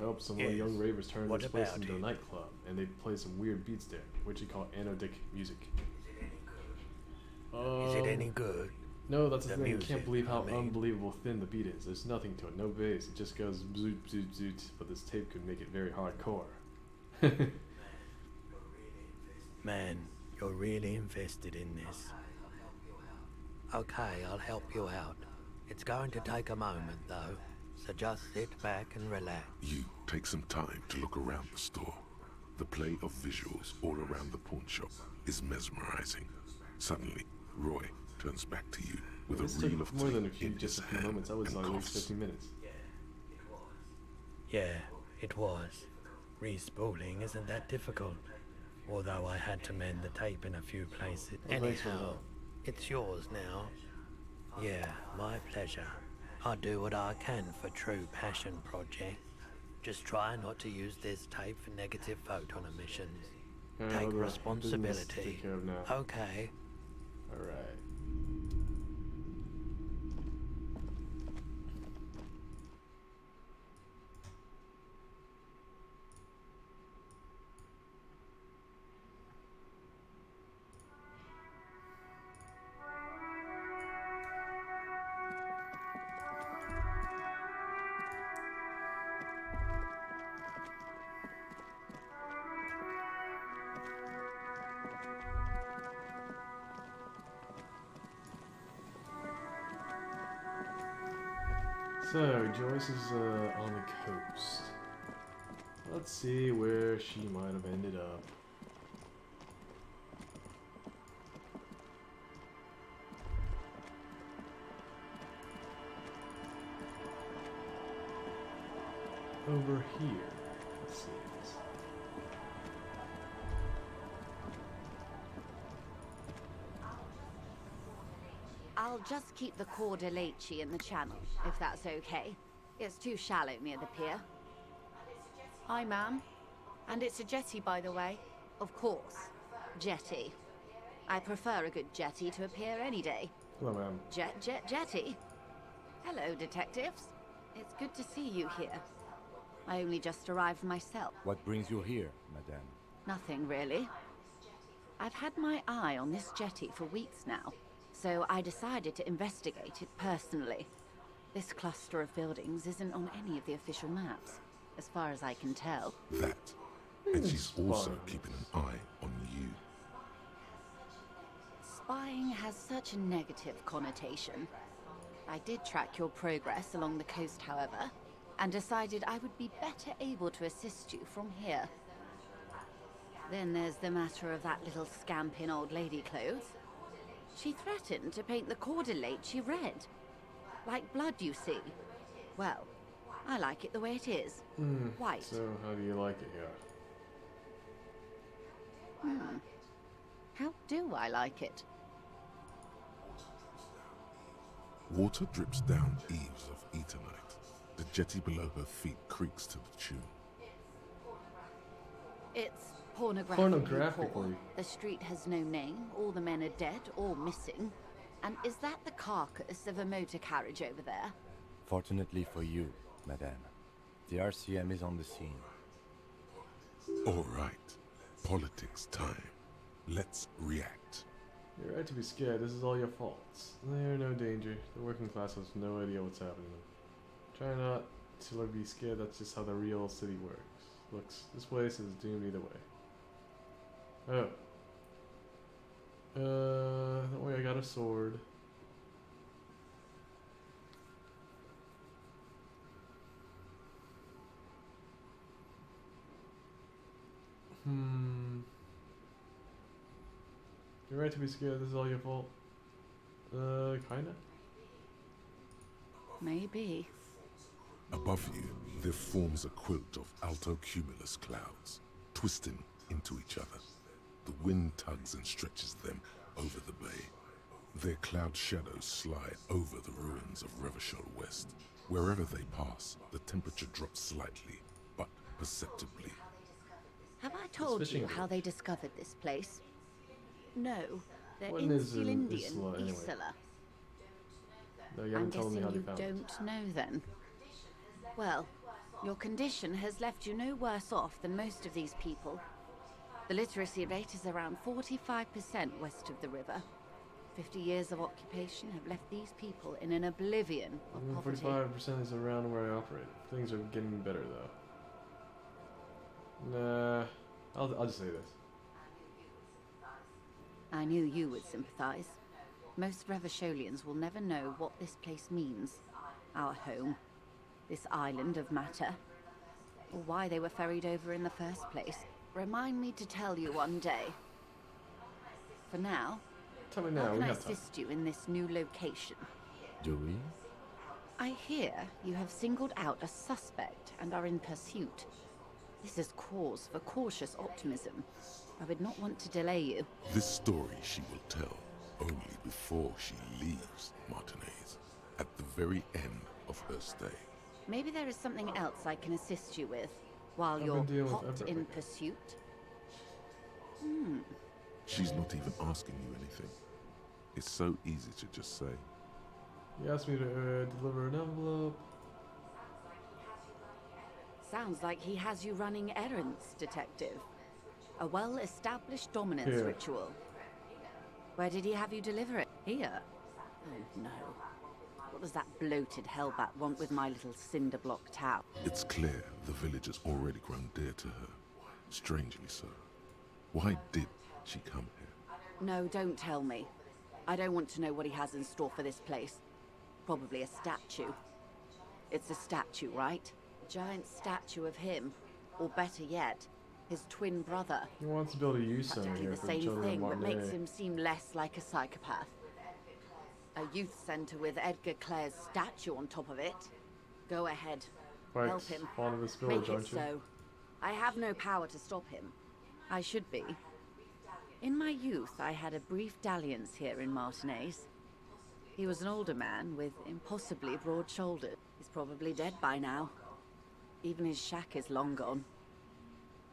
I hope some Yes. young ravers turn What this place about into a it? nightclub, and they play some weird beats there, which you call anodic music. Is it any good? No, that's the The thing. I music, can't believe how I mean. unbelievable thin the beat is. There's nothing to it, no bass. It just goes zoot zoot zoot. But this tape could make it very hardcore. Man, you're really invested in this. Okay, I'll help you out. It's going to take a moment, though, so just sit back and relax. You take some time to look around the store. The play of visuals all around the pawn shop is mesmerizing. Suddenly, Roy turns back to you with This a reel took of more than a tape few, in just a his few hand moments. I was and like at least coughs. 15 minutes. Yeah, it was. Respooling isn't that difficult. Although I had to mend the tape in a few places. Well, thanks for Anyhow, it's yours now. Yeah, my pleasure. I do what I can for True Passion Project. Just try not to use this tape for negative photon emissions. Alright, Take well, the business to responsibility. take care of now. Okay. Alright. So, Joyce is on the coast. Let's see where she might have ended up. Over here. Let's see this. I'll just keep the Cordeleche in the channel, if that's okay. It's too shallow near the pier. Hi, ma'am. And it's a jetty, by the way. Of course. Jetty. I prefer a good jetty to a pier any day. Hello, ma'am. Jetty? Hello, detectives. It's good to see you here. I only just arrived myself. What brings you here, madame? Nothing, really. I've had my eye on this jetty for weeks now, so I decided to investigate it personally. This cluster of buildings isn't on any of the official maps, as far as I can tell. That. And she's also Spying. keeping an eye on you. Spying has such a negative connotation. I did track your progress along the coast, however, and decided I would be better able to assist you from here. Then there's the matter of that little scamp in old lady clothes. She threatened to paint the Cordeleche red. Like blood, you see. Well, I like it the way it is. White. So, how do you like it here? How do I like it? Water drips down eaves of Eternite. The jetty below her feet creaks to the tune. It's pornographic. Pornographically. The street has no name, all the men are dead or missing. And is that the carcass of a motor carriage over there? Fortunately for you, madame, the RCM is on the scene. All right. Politics time. Let's react. You're right to be scared. This is all your faults. They're no danger. The working class has no idea what's happening. Try not to be scared. That's just how the real city works. Looks, this place is doomed either way. Oh. Don't worry, I got a sword. You're right to be scared. This is all your fault. Kinda. Maybe. Above you, there forms a quilt of altocumulus clouds, twisting into each other. The wind tugs and stretches them over the bay. Their cloud shadows slide over the ruins of Revachol West. Wherever they pass, the temperature drops slightly, but perceptibly. Have I told you how they discovered this place? No, they're When is Insulindian Isla, anyway? Isla. No, you I'm haven't told me guessing how they you found it. don't know then. Well, your condition has left you no worse off than most of these people. The literacy rate is around 45% west of the river. 50 years of occupation have left these people in an oblivion of poverty. 45% is around where I operate. Things are getting better though. Nah, I'll just say this. I knew you would sympathize. Most Revacholians will never know what this place means. Our home. This island of matter. Or why they were ferried over in the first place. Remind me to tell you one day. For now, Tell me how now, can we I have time. assist you in this new location? Do we? I hear you have singled out a suspect and are in pursuit. This is cause for cautious optimism. I would not want to delay you. This story she will tell only before she leaves Martinez, at the very end of her stay. Maybe there is something else I can assist you with while I've you're been dealing with hot in everything. pursuit. She's not even asking you anything. It's so easy to just say. He asked me to deliver an envelope. Sounds like he has you running errands, Detective. A well-established dominance Here. ritual. Where did he have you deliver it? Here? Oh no. What does that bloated hellbat want with my little cinder block town? It's clear the village has already grown dear to her. Strangely so. Why did she come here? No, don't tell me. I don't want to know what he has in store for this place. Probably a statue. It's a statue, right? A giant statue of him. Or better yet, his twin brother. He wants to build a youth center Practically here the for the same children thing, of but makes Martinez. him seem less like a psychopath. A youth center with Edgar Clare's statue on top of it. Go ahead. Quite Help him. fond of this village, Make it aren't you? so. I have no power to stop him. I should be. In my youth, I had a brief dalliance here in Martinez. He was an older man with impossibly broad shoulders. He's probably dead by now. Even his shack is long gone.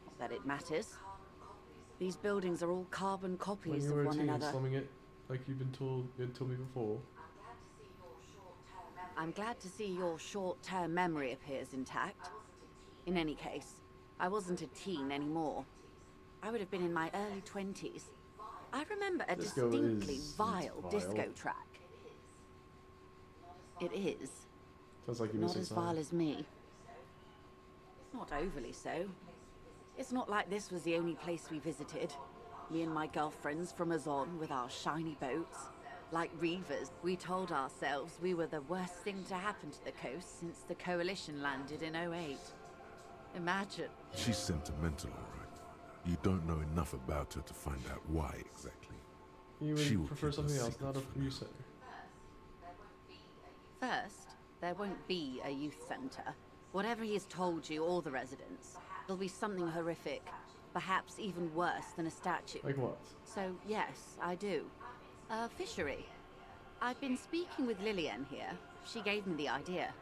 Not that it matters. These buildings are all carbon When copies you of were a one teen, another. slumming it like you had told me before. I'm glad to see your short-term memory appears intact. In any case, I wasn't a teen anymore. I would have been in my early 20s. I remember a Disco distinctly is vile vile. disco track. It is. Sounds like you Not missing as something. vile as me. Not overly so. It's not like this was the only place we visited. Me and my girlfriends from Azon with our shiny boats. Like reavers, we told ourselves we were the worst thing to happen to the coast since the Coalition landed in '08. Imagine. She's sentimental, all right. You don't know enough about her to find out why exactly. You She would will prefer keep her something else, not a secrets for youth center. First, there won't be a youth centre. Whatever he has told you or the residents, it'll be something horrific. Perhaps even worse than a statue. Like what? So, yes, I do. A fishery. I've been speaking with Lillian here. She gave me the idea.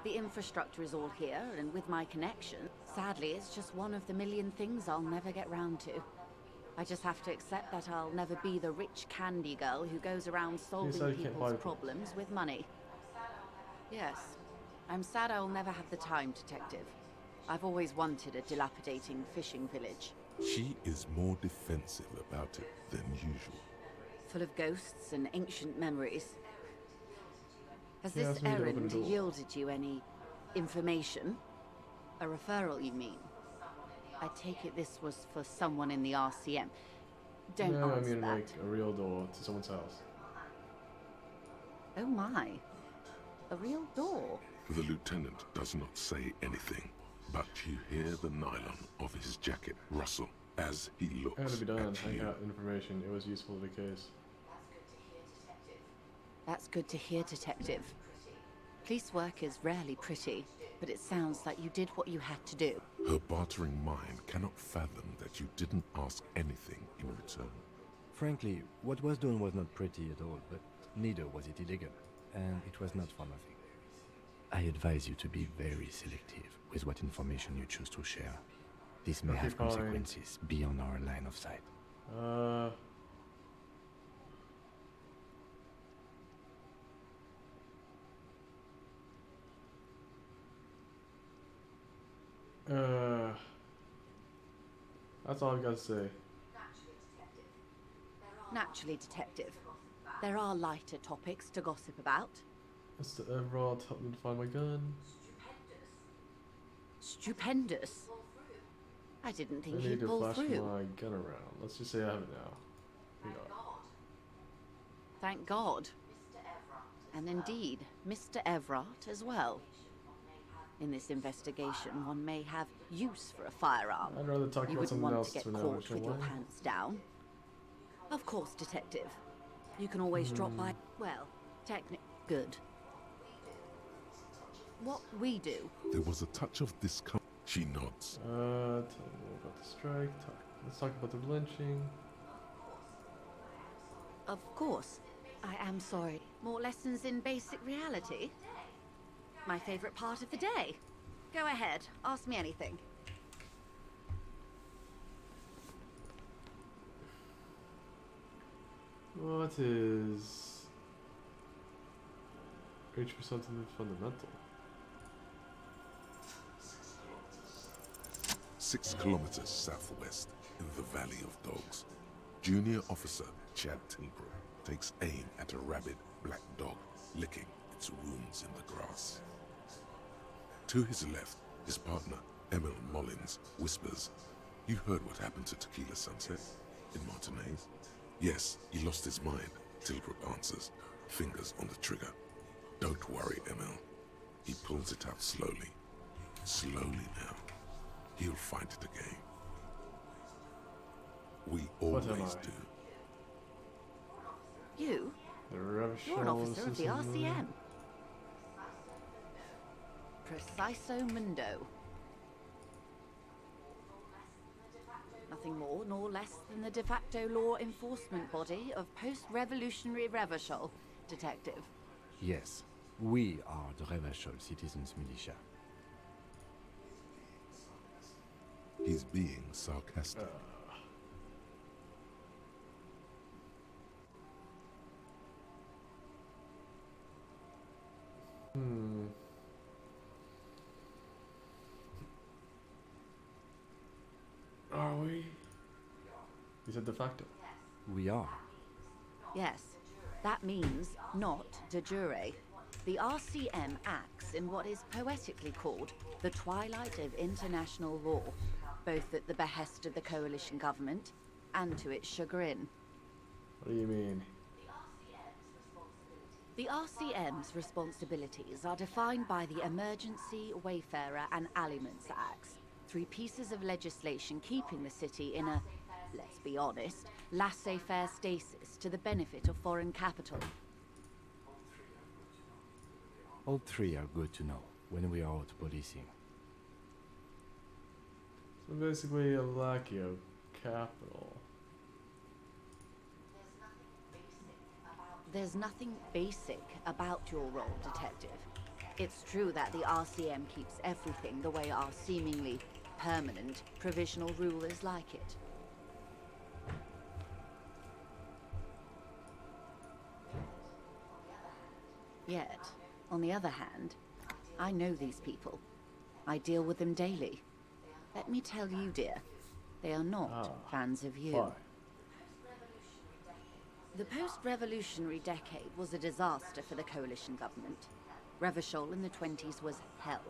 The infrastructure is all here, and with my connection, sadly, it's just one of the million things I'll never get round to. I just have to accept that I'll never be the rich candy girl who goes around solving you can't buy people's the- problems with money. Yes, I'm sad I'll never have the time, Detective. I've always wanted a dilapidating fishing village. She is more defensive about it than usual. Full of ghosts and ancient memories. Has She this asked me to open errand the door. yielded you any information? A referral, you mean? I take it this was for someone in the RCM. Don't No, I answer mean that. like a real door to someone's house. Oh my. A real door. The lieutenant does not say anything, but you hear the nylon of his jacket rustle as he It looks had to be done. at I you. got information. It was useful to the case. That's good to hear, Detective. Police work is rarely pretty, but it sounds like you did what you had to do. Her bartering mind cannot fathom that you didn't ask anything in return. Frankly, what was done was not pretty at all, but neither was it illegal, and it was not for nothing. I advise you to be very selective with what information you choose to share. This may Okay, have fine. consequences beyond our line of sight. That's all I've got to say. Naturally, Detective. There are lighter topics to gossip about. Mr. Everard helped me to find my gun. Stupendous. I didn't I think need he'd to pull flash through. my gun around. Let's just say I have it now. Here you are. Thank God. And indeed, Mr. Everard as well. In this investigation, one may have use for a firearm. I'd rather talk You about wouldn't something want else to get to know caught which with your one. pants down. Of course, Detective. You can always drop by. Well, good. What we do. There was a touch of discomfort. She nods. Tell me more about the strike. Let's talk about the lynching. Of course. I am sorry. More lessons in basic reality? My favorite part of the day. Go ahead. Ask me anything. What is 80% of the fundamental? 6 kilometers southwest in the Valley of Dogs, Junior Officer Chad Tilbrook takes aim at a rabid black dog licking its wounds in the grass. To his left, his partner, Emil Mullins, whispers, "You heard what happened to Tequila Sunset in Martinez?" "Yes, he lost his mind," Tilbrook answers, fingers on the trigger. "Don't worry, Emil." He pulls it out slowly. Slowly now. He'll find it again. We What am always I? do. You? The You're an officer of the RCM. Preciso Mundo. Nothing more nor less than the de facto law enforcement body of post-revolutionary Revachol, Detective. Yes, we are the Revachol Citizens Militia. He's being sarcastic. Are we? He said de facto. We are. Yes, that means not de jure. The RCM acts in what is poetically called the twilight of international law, both at the behest of the coalition government and to its chagrin. What do you mean? The RCM's responsibilities are defined by the Emergency, Wayfarer and Aliments Acts, 3 pieces of legislation keeping the city in a, let's be honest, laissez-faire stasis to the benefit of foreign capital. All 3 are good to know when we are out policing. So basically a lack of capital. There's nothing basic about your role, Detective. It's true that the RCM keeps everything the way our seemingly permanent, provisional rulers like it. Yet, on the other hand, I know these people. I deal with them daily. Let me tell you, dear, they are not fans of you. Why? The post-revolutionary decade was a disaster for the coalition government. Revachol in the 20s was hell,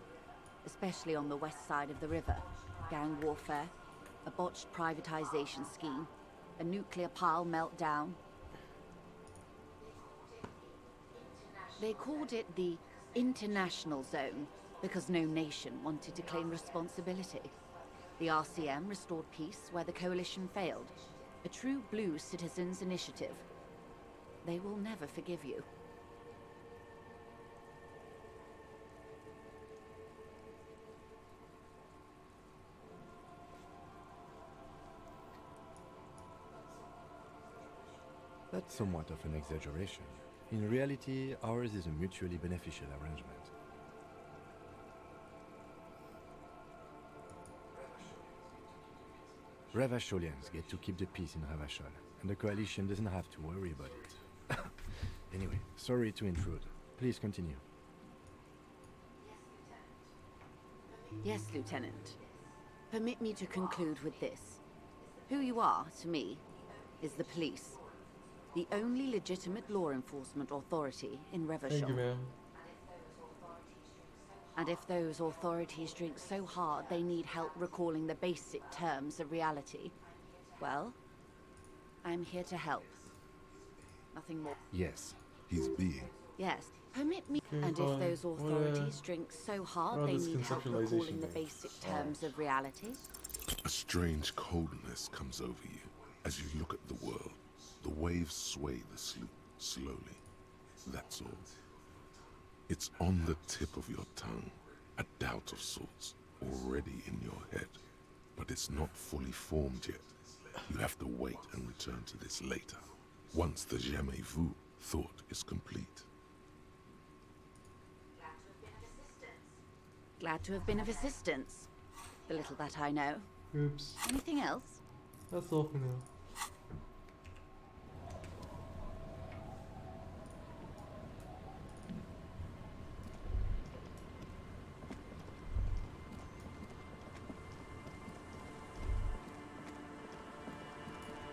especially on the west side of the river. Gang warfare, a botched privatization scheme, a nuclear pile meltdown. They called it the International Zone because no nation wanted to claim responsibility. The RCM restored peace where the coalition failed. A true blue citizens' initiative. They will never forgive you. That's somewhat of an exaggeration. In reality, ours is a mutually beneficial arrangement. Revacholians get to keep the peace in Revachol, and the coalition doesn't have to worry about it. Anyway, sorry to intrude. Please continue. Yes, Lieutenant. Permit me to conclude with this. Who you are, to me, is the police. The only legitimate law enforcement authority in Revachol. Thank you, ma'am. And if those authorities drink so hard they need help recalling the basic terms of reality, well, I'm here to help. Nothing more. Yes, he's being. Yes, permit me. Okay, And if those authorities drink so hard they this need help recalling the conceptualization thing? basic terms of reality, A strange coldness comes over you as you look at the world. The waves sway the sloop slowly. That's all. It's on the tip of your tongue, a doubt of sorts, already in your head. But it's not fully formed yet. You have to wait and return to this later, once the jamais vu thought is complete. glad to have been of assistance. The little that I know. Oops. Anything else? That's all for now.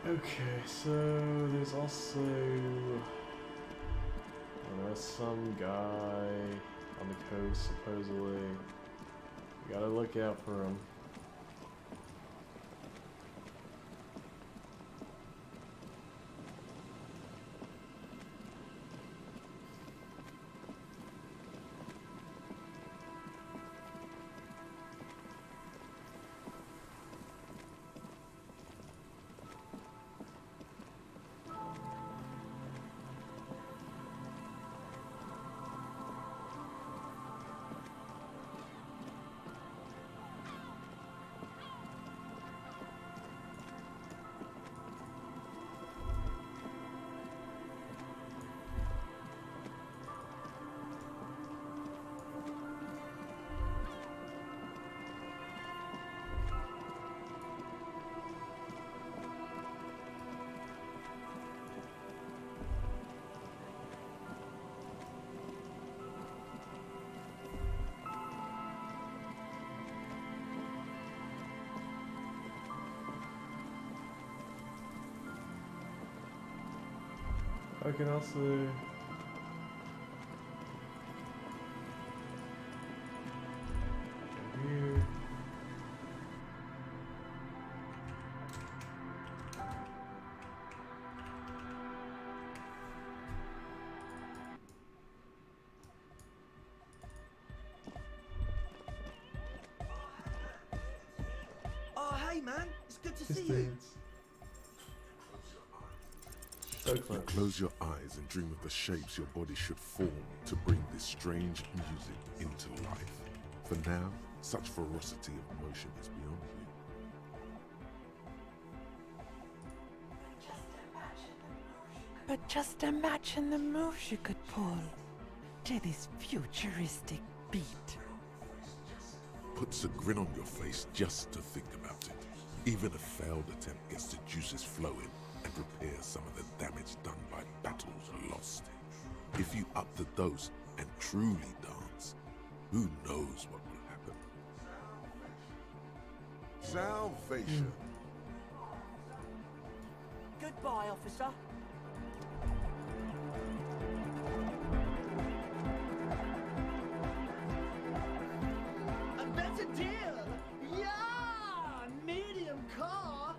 Okay, so there's also some guy on the coast supposedly. You gotta look out for him. I can also here. Oh, hey man, it's good to see you. Distance. So You close. close your eyes and dream of the shapes your body should form to bring this strange music into life. For now, such ferocity of motion is beyond you. But just imagine the moves you could pull to this futuristic beat. Puts a grin on your face just to think about it. Even a failed attempt gets the juices flowing and repairs some of the damage done by battles lost. If you up the dose and truly dance, Who knows what will happen? Salvation. Goodbye, officer. A better deal! Yeah! Medium car!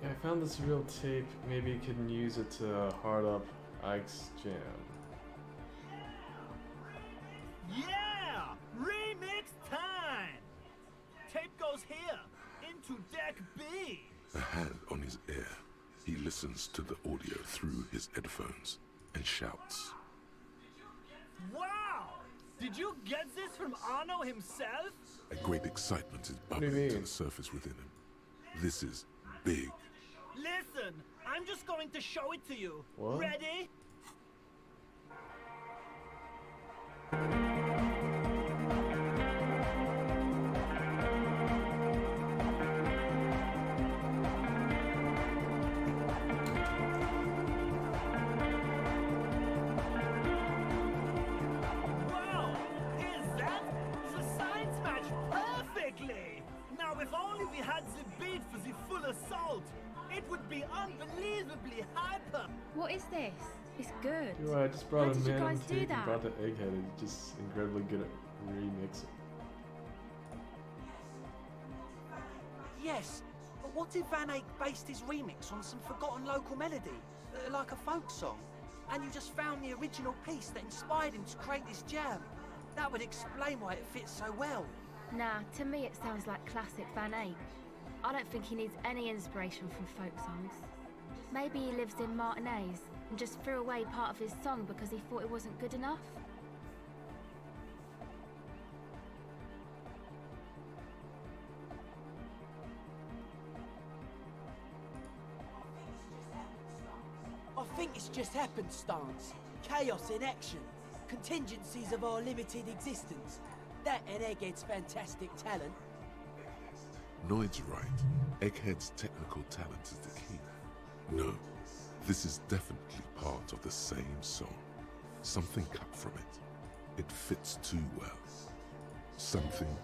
Yeah, I found this real tape. Maybe you can use it to hard up Ike's jam. Yeah! Remix time! Tape goes here, into deck B. A hand on his ear, he listens to the audio through his headphones and shouts. Wow! Did you get this from Arno himself? A great excitement is What do you bubbling to mean? the surface within him. This is big. Listen, I'm just going to show it to you. What? Ready? Wow! Is that? The signs match perfectly! Now, if only we had the beat for the full assault, it would be unbelievably hyper! What is this? It's good. You're right, I just brought How a did you man guys on do tape and that? brought the egghead. He's just incredibly good at remixing. Yes, but what if Van Eyck based his remix on some forgotten local melody, like a folk song, and you just found the original piece that inspired him to create this jam? That would explain why it fits so well. Nah, to me it sounds like classic Van Eyck. I don't think he needs any inspiration from folk songs. Maybe he lives in Martinez and just threw away part of his song because he thought it wasn't good enough. I think it's just happenstance. Chaos in action. Contingencies of our limited existence. That and Egghead's fantastic talent. Noid's right. Egghead's technical talent is the key. No, this is definitely part of the same song. Something cut from it. It fits too well. Something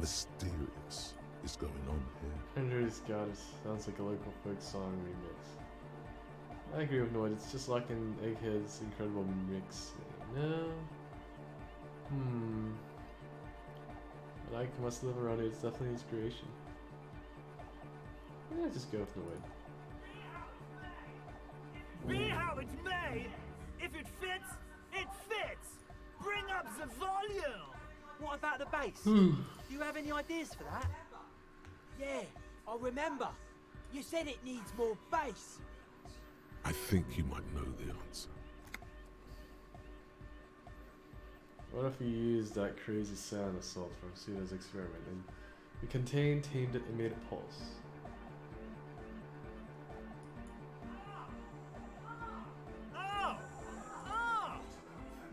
mysterious is going on here. Andrew's Goddess sounds like a local folk song remix. I agree with Noid, it's just like in Egghead's incredible mix. No? But Ike must live around it, it's definitely inspiration. Yeah, just go with Noid. Be how it may, if it fits, it fits. Bring up the volume. What about the bass? Do you have any ideas for that? Yeah, I remember. You said it needs more bass. I think you might know the answer. What if we used that crazy sound assault from Pseudo's experiment and we contained, tamed it, and made it pulse?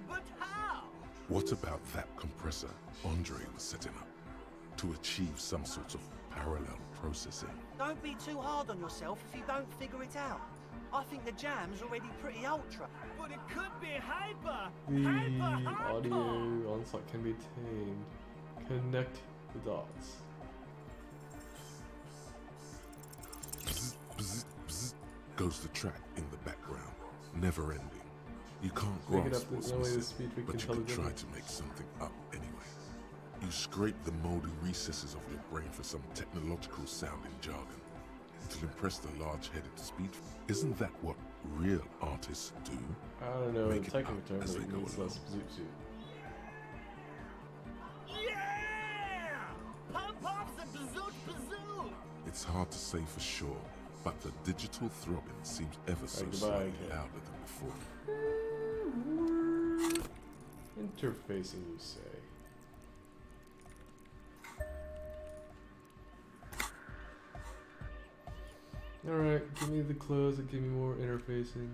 But how? What about that compressor Andre was setting up to achieve some sort of parallel processing? Don't be too hard on yourself if you don't figure it out. I think the jam's already pretty ultra. But it could be hyper! The audio onslaught can be tamed. Connect the dots. Bzz, bzz, bzz, goes the track in the background, never ending. You can't Make it grasp up what's the only missing, speed we but can you tell can the try difference. to make something up anyway. You scrape the moldy recesses of your brain for some technological sounding jargon. It'll impress the large-headed speed. Isn't that what real artists do? I don't know, in Make it technical up terms as it they go needs along. less zoot zoot. Yeah! Pump off the bazoot bazoo! It's hard to say for sure, but the digital throbbing seems ever so Goodbye, slightly okay. louder than before. Interfacing, you say? Alright, give me the clothes and give me more interfacing.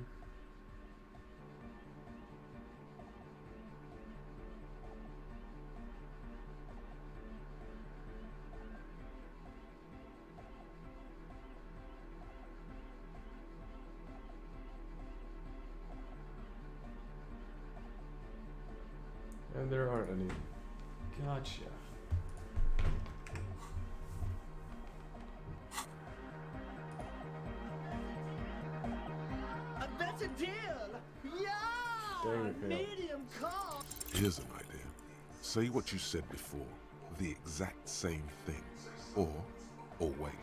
And there aren't any. Gotcha. A better deal! Yeah! Dang it, Phil. Medium cost! Here's an idea. Say what you said before, the exact same thing. Or wait,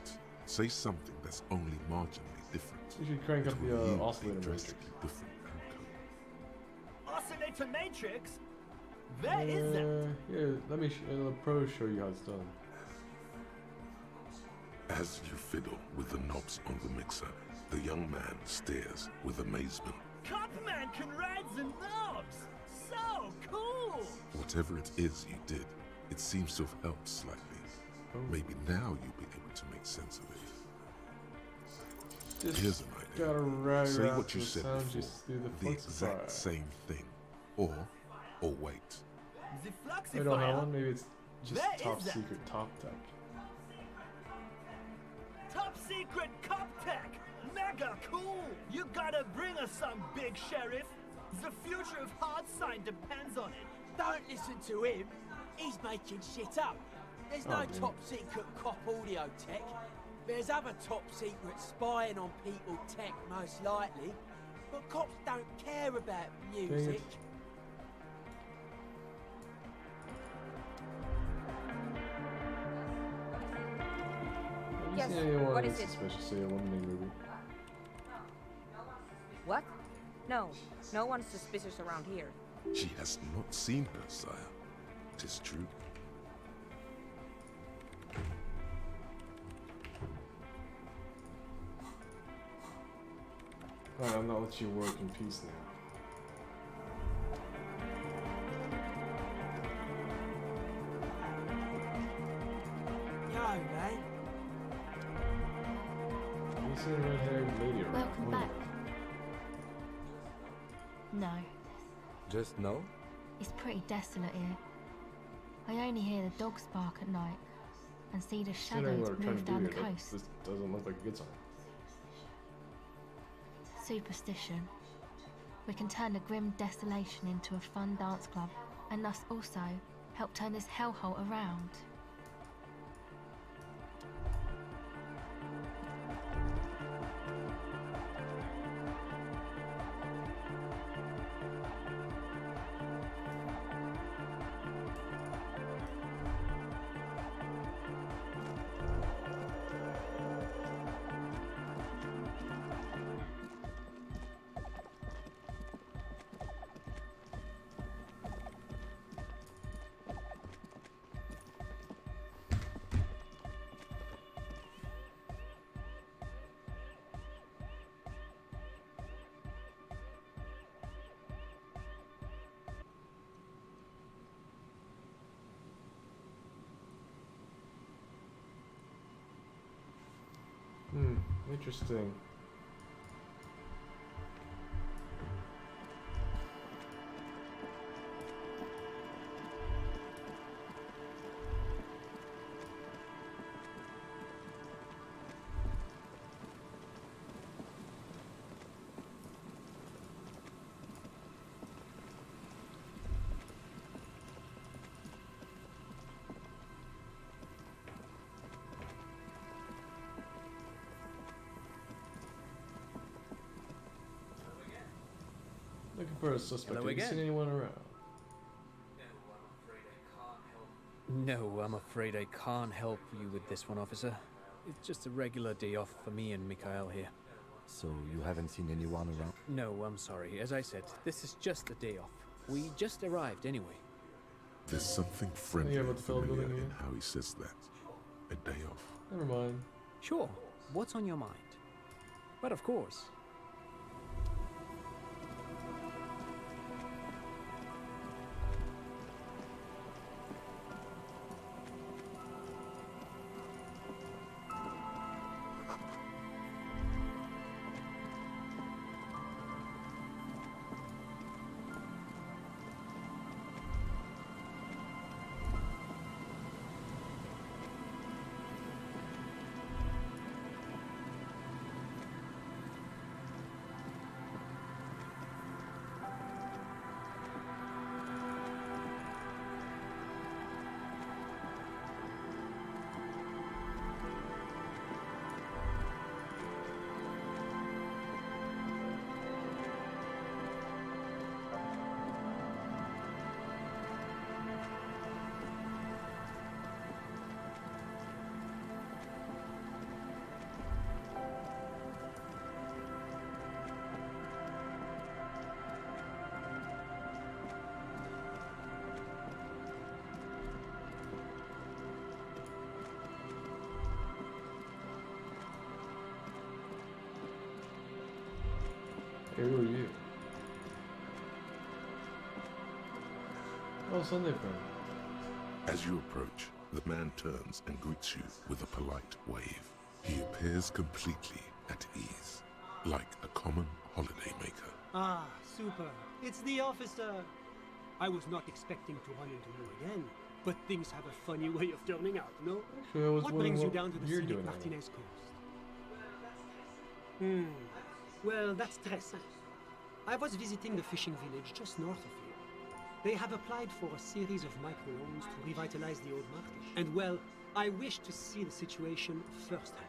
say something that's only marginally different. You should crank up It the will yield a oscillator matrix. drastically different outcome. Oscillator matrix? Where is that? Here, let me the pro show you how it's done. As you fiddle with the knobs on the mixer, the young man stares with amazement. Copman can ride the knobs! So cool! Whatever it is you did, it seems to have helped slightly. Maybe now you'll be able to make sense of it. Just Here's an gotta idea. ride Say around what to you the said sound, before, just do the the fluxifier. exact same thing. Or wait. The I don't have fluxifier? one. Maybe it's just Where top is that? secret top tech. Top secret cop tech! Mega cool! You gotta bring us some, big sheriff! The future of hard sign depends on it! Don't listen to him. He's making shit up. There's no man. top secret cop audio tech. There's other top secret spying on people tech, most likely. But cops don't care about music. Have you Yes, seen anyone what that's is it? suspicious, say, a woman movie? What? No, no one's suspicious around here. She has not seen her, sire. 'Tis true. Alright, I'll not let you work in peace now. Yo, man. Have you seen a red-haired lady around? Welcome Oh, back. No, Just no? it's pretty desolate here. I only hear the dogs bark at night and see the Considering shadows what we're trying move to down do the here, coast. this doesn't look like a good sign. Superstition. We can turn the grim desolation into a fun dance club and thus also help turn this hellhole around. Interesting. Looking for a suspect. Hello Have you again. seen anyone around? No, I'm afraid I can't help you with this one, officer. It's just a regular day off for me and Mikhail here. So you haven't seen anyone around? No, I'm sorry. As I said, this is just a day off. We just arrived anyway. There's something friendly about and the fellow familiar building in again? how he says that. A day off. Never mind. Sure. What's on your mind? But of course. Okay, who are you? Oh, Sunday friend. As you approach, the man turns and greets you with a polite wave. He appears completely at ease, like a common holidaymaker. Ah, super. It's the officer. I was not expecting to run into you again, but things have a funny way of turning out, no? Actually, I was What wondering brings you what down to the you're scenic doing right now. Martinez coast? Well, that's très simple. I was visiting the fishing village just north of here. They have applied for a series of microloans to revitalize the old market. And well, I wish to see the situation firsthand.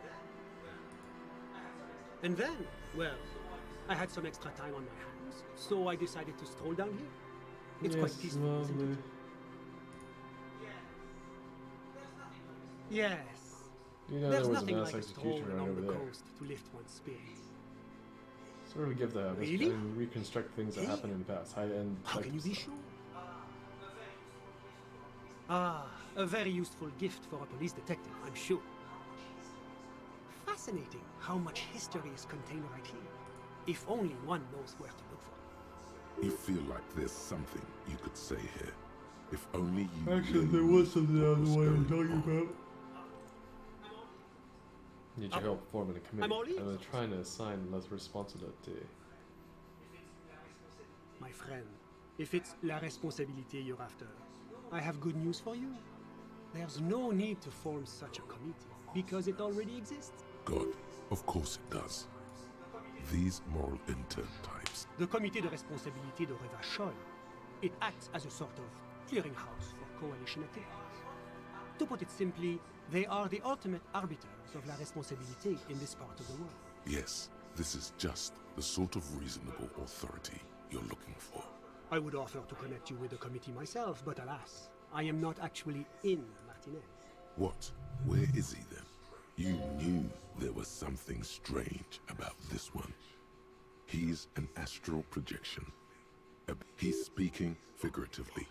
And then, well, I had some extra time on my hands, so I decided to stroll down here. It's quite peaceful, isn't it? Yes. You know, There's there was a nothing mass like a stroll execution right along over the there. coast to lift one's spirits. Sort of give that Really? and reconstruct things that happened in the past. High-end. How can you be sure? Ah, a very useful gift for a police detective, I'm sure. Fascinating how much history is contained right here. If only one knows where to look for it. You feel like there's something you could say here. If only you Actually, really there knew was something what on was the way I'm going talking on. about. Need your help forming a committee. I'm trying to assign less responsibility. My friend, if it's la responsabilité you're after, I have good news for you. There's no need to form such a committee, because it already exists. God, of course it does. These moral intern types. The Comité de Responsabilité de Revachol. It acts as a sort of clearinghouse for coalition activities. To put it simply, they are the ultimate arbiters of la responsabilité in this part of the world. Yes, this is just the sort of reasonable authority you're looking for. I would offer to connect you with the committee myself, but alas, I am not actually in Martinez. What? Where is he then? You knew there was something strange about this one. He's an astral projection. He's speaking figuratively.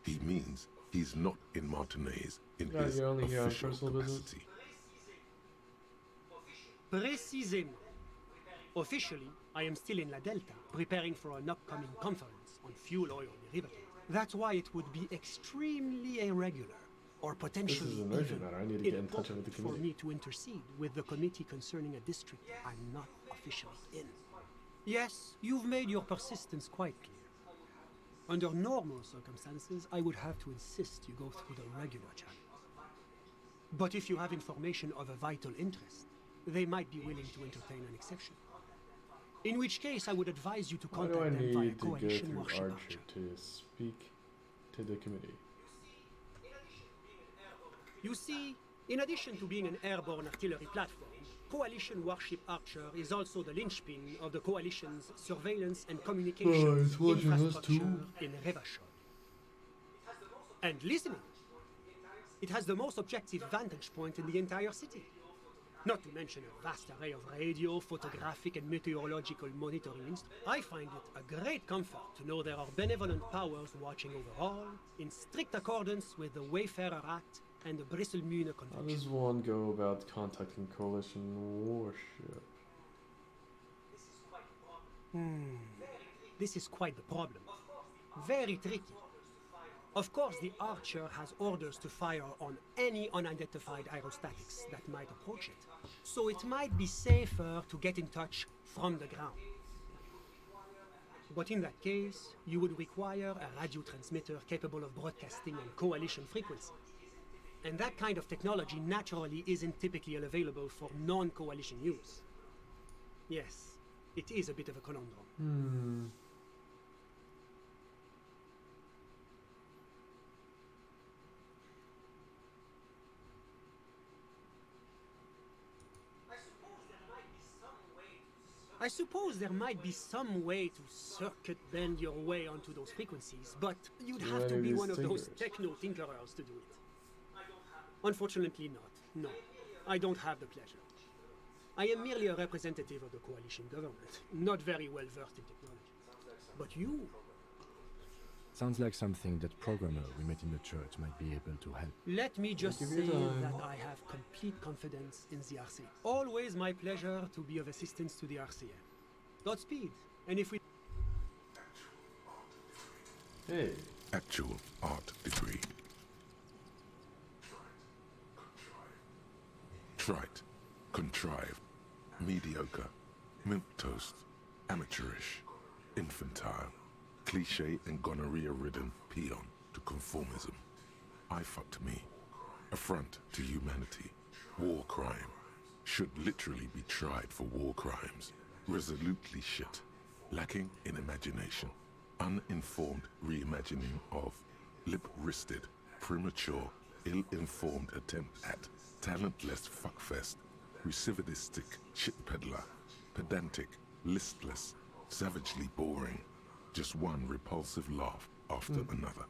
He means he's not in Martinez in his you're only here on official personal business? capacity. Précisément. Officially, I am still in La Delta, preparing for an upcoming conference on fuel oil derivatives. That's why it would be extremely irregular, or potentially This is an urgent even matter. I need to get in touch with the for committee. me to intercede with the committee concerning a district I'm not officially in. Yes, you've made your persistence quite clear. Under normal circumstances, I would have to insist you go through the regular channels. But if you have information of a vital interest, they might be willing to entertain an exception. In which case, I would advise you to Why do I contact them via need to go Coalition through Warship Archer to speak to the committee? You see, in addition to being an airborne artillery platform, Coalition Warship Archer is also the linchpin of the Coalition's surveillance and communications it's watching us infrastructure too. in Revachol. And listening, it has the most objective vantage point in the entire city. Not to mention a vast array of radio, photographic, and meteorological monitoring instruments. I find it a great comfort to know there are benevolent powers watching over all, in strict accordance with the Wayfarer Act and the Bristol-Mühne How Convention. does one go about contacting Coalition Warship? This is quite the problem. Very tricky. Of course, the Archer has orders to fire on any unidentified aerostatics that might approach it. So it might be safer to get in touch from the ground. But in that case, you would require a radio transmitter capable of broadcasting on Coalition frequency. And that kind of technology naturally isn't typically available for non-Coalition use. Yes, it is a bit of a conundrum. I suppose there might be some way to circuit bend your way onto those frequencies, but you'd have to be one of those techno-tinkerers to do it. Unfortunately not. No, I don't have the pleasure. I am merely a representative of the coalition government, not very well versed in technology. But you... Sounds like something that programmer we met in the church might be able to help. Let me just Give say you time. that I have complete confidence in the RCA. Always my pleasure to be of assistance to the RCA. Godspeed, And if we... Hey. Actual art degree. Trite, contrived, mediocre, milquetoast, amateurish, infantile, cliché and gonorrhea-ridden peon to conformism. I fucked me. Affront to humanity. War crime. Should literally be tried for war crimes. Resolutely shit. Lacking in imagination. Uninformed reimagining of lip-wristed, premature, ill-informed attempt at talentless fuckfest, recidivistic shit peddler, pedantic, listless, savagely boring, just one repulsive laugh after another.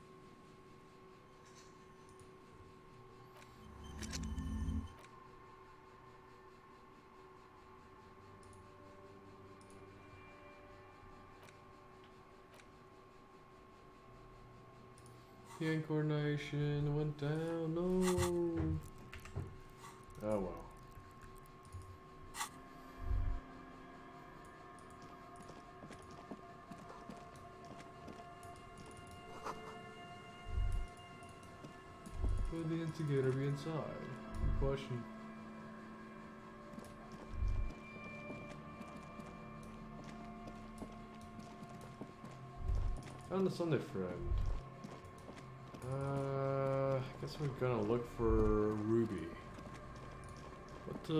The incarnation went down, no. Oh well. Could the instigator be inside? Good question. Found the Sunday friend. I guess we're gonna look for Ruby. But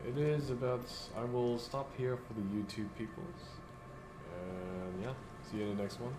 it is about. I will stop here for the YouTube peoples. And yeah, see you in the next one.